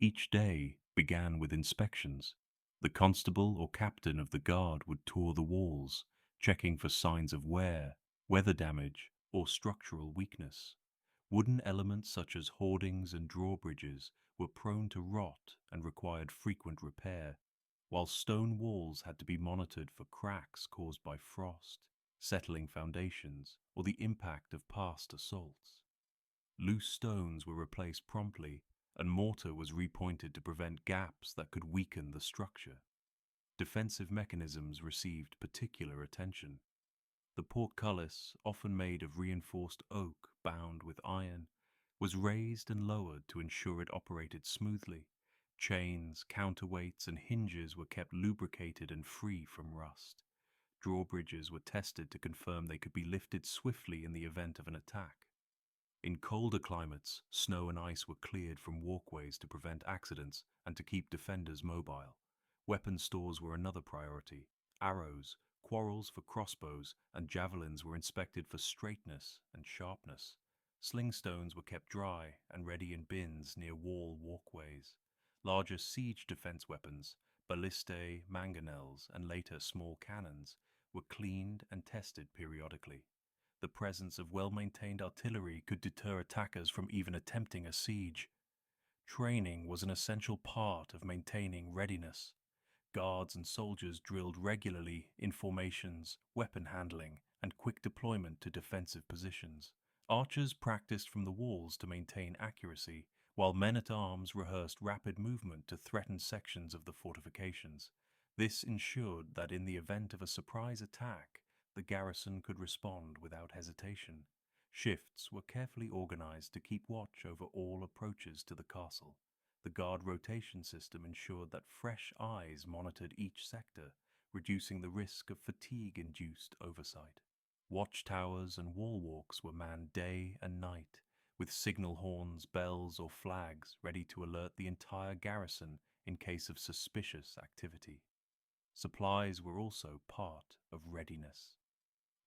Each day began with inspections. The constable or captain of the guard would tour the walls, checking for signs of wear, weather damage, or structural weakness. Wooden elements such as hoardings and drawbridges were prone to rot and required frequent repair, while stone walls had to be monitored for cracks caused by frost, settling foundations, or the impact of past assaults. Loose stones were replaced promptly, and mortar was repointed to prevent gaps that could weaken the structure. Defensive mechanisms received particular attention. The portcullis, often made of reinforced oak bound with iron, was raised and lowered to ensure it operated smoothly. Chains, counterweights, and hinges were kept lubricated and free from rust. Drawbridges were tested to confirm they could be lifted swiftly in the event of an attack. In colder climates, snow and ice were cleared from walkways to prevent accidents and to keep defenders mobile. Weapon stores were another priority. Arrows, quarrels for crossbows, and javelins were inspected for straightness and sharpness. Sling stones were kept dry and ready in bins near wall walkways. Larger siege defense weapons, ballistae, mangonels, and later small cannons, were cleaned and tested periodically. The presence of well-maintained artillery could deter attackers from even attempting a siege. Training was an essential part of maintaining readiness. Guards and soldiers drilled regularly in formations, weapon handling, and quick deployment to defensive positions. Archers practiced from the walls to maintain accuracy, while men-at-arms rehearsed rapid movement to threaten sections of the fortifications. This ensured that in the event of a surprise attack, the garrison could respond without hesitation. Shifts were carefully organized to keep watch over all approaches to the castle. The guard rotation system ensured that fresh eyes monitored each sector, reducing the risk of fatigue-induced oversight. Watchtowers and wall walks were manned day and night, with signal horns, bells, or flags ready to alert the entire garrison in case of suspicious activity. Supplies were also part of readiness.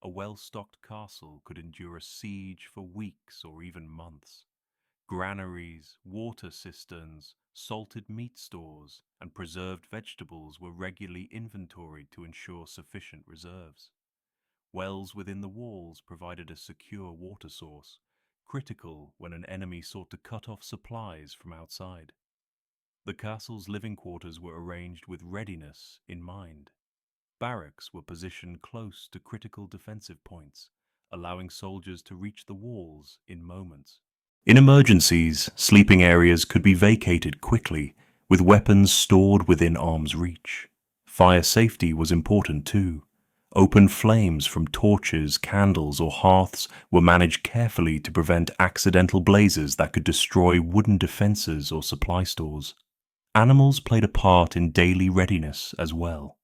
A well-stocked castle could endure a siege for weeks or even months. Granaries, water cisterns, salted meat stores, and preserved vegetables were regularly inventoried to ensure sufficient reserves. Wells within the walls provided a secure water source, critical when an enemy sought to cut off supplies from outside. The castle's living quarters were arranged with readiness in mind. Barracks were positioned close to critical defensive points, allowing soldiers to reach the walls in moments. In emergencies, sleeping areas could be vacated quickly, with weapons stored within arm's reach. Fire safety was important too. Open flames from torches, candles, or hearths were managed carefully to prevent accidental blazes that could destroy wooden defenses or supply stores. Animals played a part in daily readiness as well.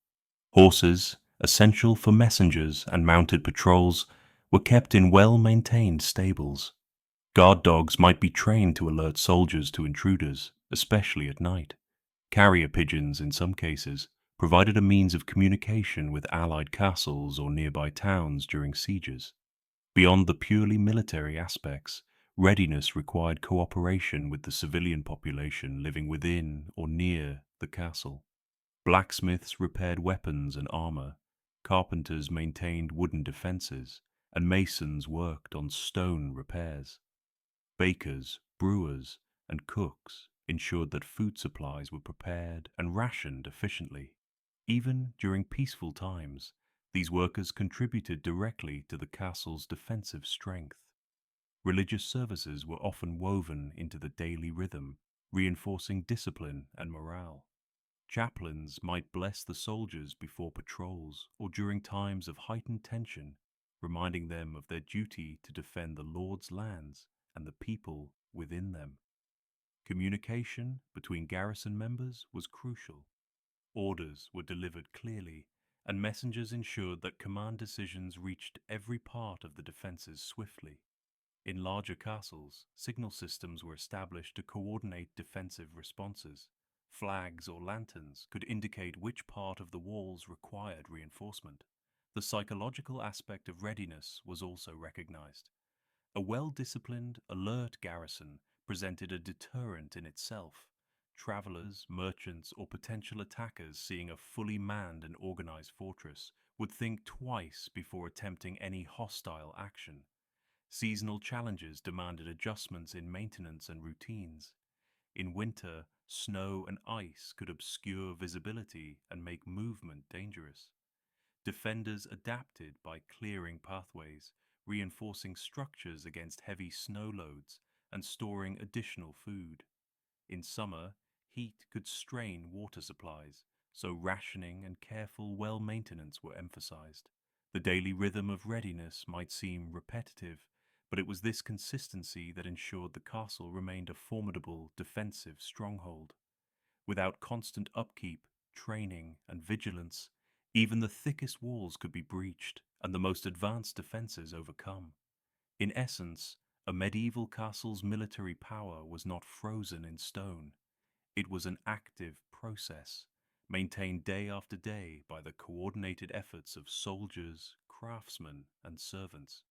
Horses, essential for messengers and mounted patrols, were kept in well-maintained stables. Guard dogs might be trained to alert soldiers to intruders, especially at night. Carrier pigeons, in some cases, provided a means of communication with allied castles or nearby towns during sieges. Beyond the purely military aspects, readiness required cooperation with the civilian population living within or near the castle. Blacksmiths repaired weapons and armor, carpenters maintained wooden defenses, and masons worked on stone repairs. Bakers, brewers, and cooks ensured that food supplies were prepared and rationed efficiently. Even during peaceful times, these workers contributed directly to the castle's defensive strength. Religious services were often woven into the daily rhythm, reinforcing discipline and morale. Chaplains might bless the soldiers before patrols or during times of heightened tension, reminding them of their duty to defend the Lord's lands and the people within them. Communication between garrison members was crucial. Orders were delivered clearly, and messengers ensured that command decisions reached every part of the defenses swiftly. In larger castles, signal systems were established to coordinate defensive responses. Flags or lanterns could indicate which part of the walls required reinforcement. The psychological aspect of readiness was also recognized. A well-disciplined, alert garrison presented a deterrent in itself. Travelers, merchants, or potential attackers seeing a fully manned and organized fortress would think twice before attempting any hostile action. Seasonal challenges demanded adjustments in maintenance and routines. In winter, snow and ice could obscure visibility and make movement dangerous. Defenders adapted by clearing pathways, reinforcing structures against heavy snow loads, and storing additional food. In summer, heat could strain water supplies, so rationing and careful well maintenance were emphasized. The daily rhythm of readiness might seem repetitive, but it was this consistency that ensured the castle remained a formidable defensive stronghold. Without constant upkeep, training, and vigilance, even the thickest walls could be breached and the most advanced defenses overcome. In essence, a medieval castle's military power was not frozen in stone. It was an active process, maintained day after day by the coordinated efforts of soldiers, craftsmen, and servants.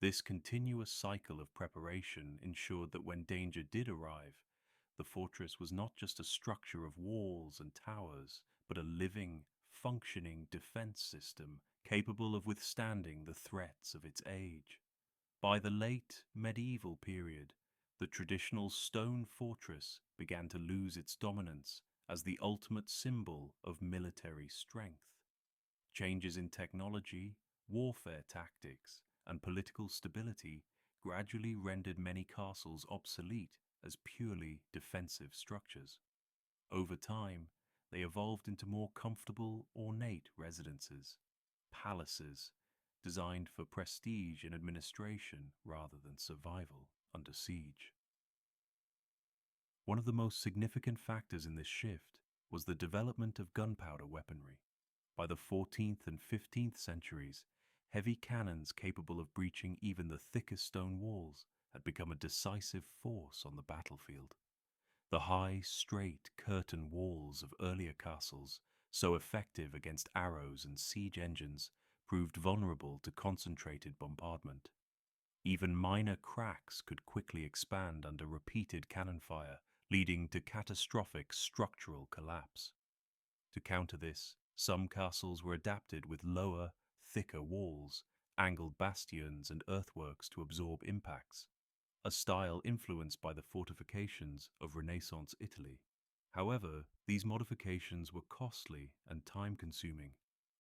This continuous cycle of preparation ensured that when danger did arrive, the fortress was not just a structure of walls and towers, but a living, functioning defense system capable of withstanding the threats of its age. By the late medieval period, the traditional stone fortress began to lose its dominance as the ultimate symbol of military strength. Changes in technology, warfare tactics, and political stability gradually rendered many castles obsolete as purely defensive structures. Over time, they evolved into more comfortable, ornate residences, palaces, designed for prestige and administration rather than survival under siege. One of the most significant factors in this shift was the development of gunpowder weaponry. By the 14th and 15th centuries, heavy cannons capable of breaching even the thickest stone walls had become a decisive force on the battlefield. The high, straight curtain walls of earlier castles, so effective against arrows and siege engines, proved vulnerable to concentrated bombardment. Even minor cracks could quickly expand under repeated cannon fire, leading to catastrophic structural collapse. To counter this, some castles were adapted with lower, thicker walls, angled bastions, and earthworks to absorb impacts, a style influenced by the fortifications of Renaissance Italy. However, these modifications were costly and time-consuming,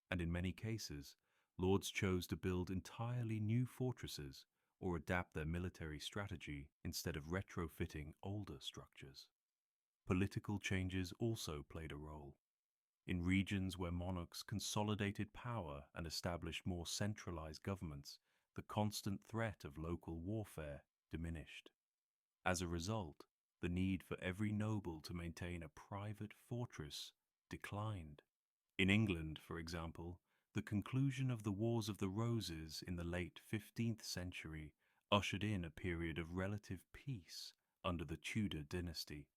and in many cases, lords chose to build entirely new fortresses or adapt their military strategy instead of retrofitting older structures. Political changes also played a role. In regions where monarchs consolidated power and established more centralized governments, the constant threat of local warfare diminished. As a result, the need for every noble to maintain a private fortress declined. In England, for example, the conclusion of the Wars of the Roses in the late 15th century ushered in a period of relative peace under the Tudor dynasty.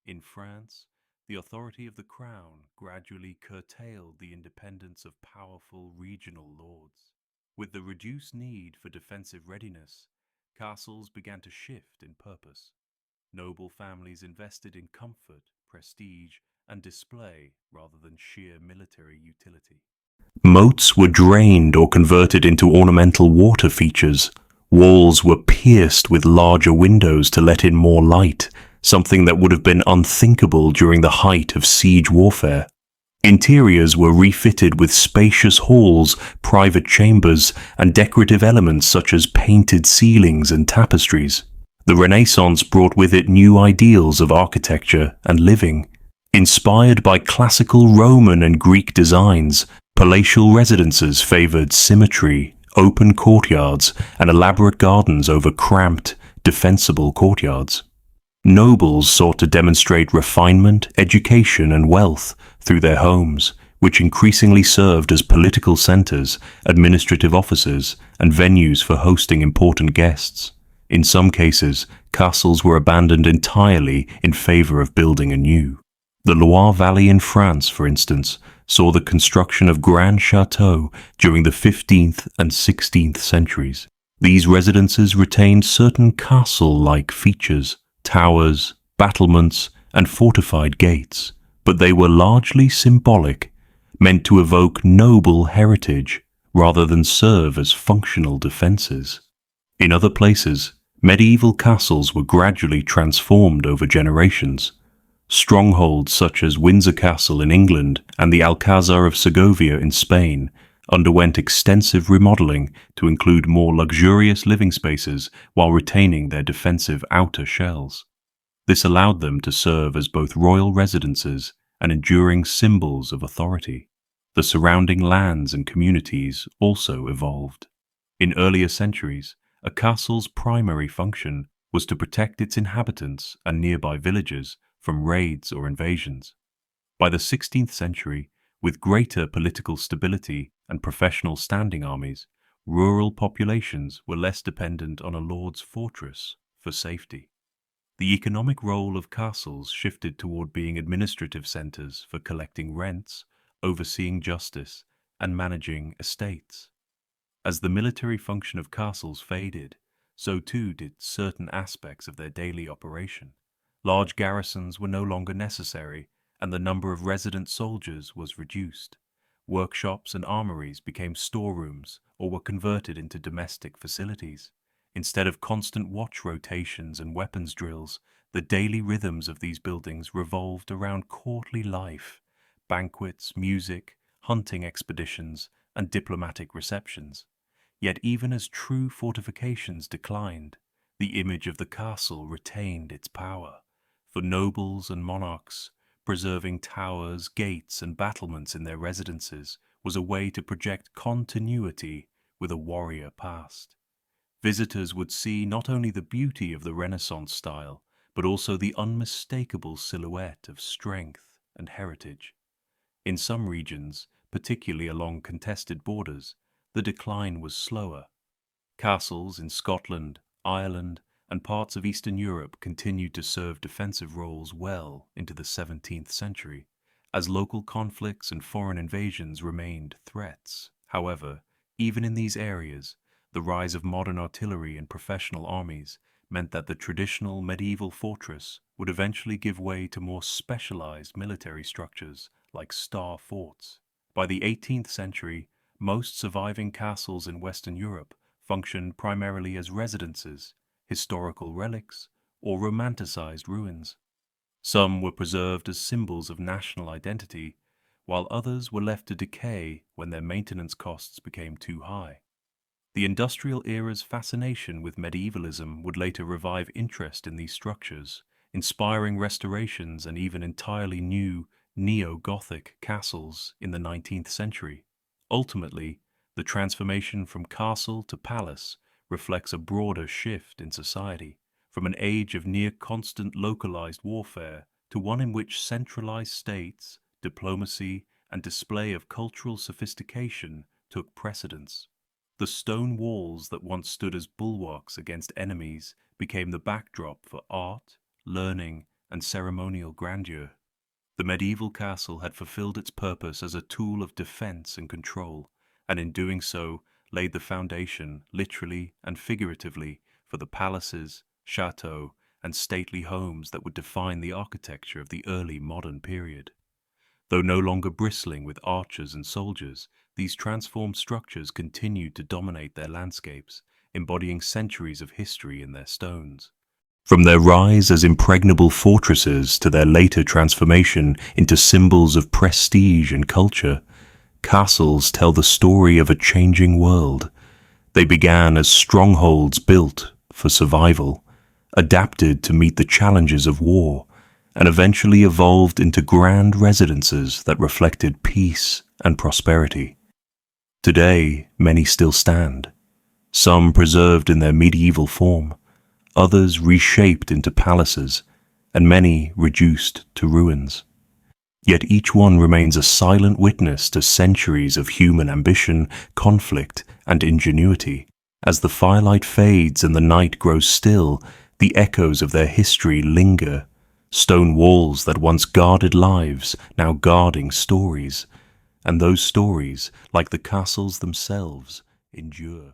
In France, the authority of the crown gradually curtailed the independence of powerful regional lords. With the reduced need for defensive readiness, castles began to shift in purpose. Noble families invested in comfort, prestige, and display rather than sheer military utility. Moats were drained or converted into ornamental water features. Walls were pierced with larger windows to let in more light, something that would have been unthinkable during the height of siege warfare. Interiors were refitted with spacious halls, private chambers, and decorative elements such as painted ceilings and tapestries. The Renaissance brought with it new ideals of architecture and living. Inspired by classical Roman and Greek designs, palatial residences favored symmetry, open courtyards, and elaborate gardens over cramped, defensible courtyards. Nobles sought to demonstrate refinement, education, and wealth through their homes, which increasingly served as political centers, administrative offices, and venues for hosting important guests. In some cases, castles were abandoned entirely in favor of building anew. The Loire Valley in France, for instance, saw the construction of grand chateaux during the 15th and 16th centuries. These residences retained certain castle-like features, towers, battlements, and fortified gates, but they were largely symbolic, meant to evoke noble heritage rather than serve as functional defenses. In other places, medieval castles were gradually transformed over generations. Strongholds such as Windsor Castle in England and the Alcázar of Segovia in Spain underwent extensive remodeling to include more luxurious living spaces while retaining their defensive outer shells. This allowed them to serve as both royal residences and enduring symbols of authority. The surrounding lands and communities also evolved. In earlier centuries, a castle's primary function was to protect its inhabitants and nearby villages from raids or invasions. By the 16th century, with greater political stability and professional standing armies, rural populations were less dependent on a lord's fortress for safety. The economic role of castles shifted toward being administrative centers for collecting rents, overseeing justice, and managing estates. As the military function of castles faded, so too did certain aspects of their daily operation. Large garrisons were no longer necessary, and the number of resident soldiers was reduced. Workshops and armories became storerooms or were converted into domestic facilities. Instead of constant watch rotations and weapons drills, the daily rhythms of these buildings revolved around courtly life, banquets, music, hunting expeditions, and diplomatic receptions. Yet even as true fortifications declined, the image of the castle retained its power. For nobles and monarchs, preserving towers, gates, and battlements in their residences was a way to project continuity with a warrior past. Visitors would see not only the beauty of the Renaissance style, but also the unmistakable silhouette of strength and heritage. In some regions, particularly along contested borders, the decline was slower. Castles in Scotland, Ireland, and parts of Eastern Europe continued to serve defensive roles well into the 17th century, as local conflicts and foreign invasions remained threats. However, even in these areas, the rise of modern artillery and professional armies meant that the traditional medieval fortress would eventually give way to more specialized military structures like star forts. By the 18th century, most surviving castles in Western Europe functioned primarily as residences, historical relics, or romanticized ruins. Some were preserved as symbols of national identity, while others were left to decay when their maintenance costs became too high. The industrial era's fascination with medievalism would later revive interest in these structures, inspiring restorations and even entirely new neo-Gothic castles in the 19th century. Ultimately, the transformation from castle to palace reflects a broader shift in society, from an age of near-constant localized warfare to one in which centralized states, diplomacy, and display of cultural sophistication took precedence. The stone walls that once stood as bulwarks against enemies became the backdrop for art, learning, and ceremonial grandeur. The medieval castle had fulfilled its purpose as a tool of defense and control, and in doing so laid the foundation, literally and figuratively, for the palaces, chateaux, and stately homes that would define the architecture of the early modern period. Though no longer bristling with archers and soldiers, these transformed structures continued to dominate their landscapes, embodying centuries of history in their stones. From their rise as impregnable fortresses to their later transformation into symbols of prestige and culture, castles tell the story of a changing world. They began as strongholds built for survival, adapted to meet the challenges of war, and eventually evolved into grand residences that reflected peace and prosperity. Today, many still stand, some preserved in their medieval form, others reshaped into palaces, and many reduced to ruins. Yet each one remains a silent witness to centuries of human ambition, conflict, and ingenuity. As the firelight fades and the night grows still, the echoes of their history linger, stone walls that once guarded lives, now guarding stories, and those stories, like the castles themselves, endure.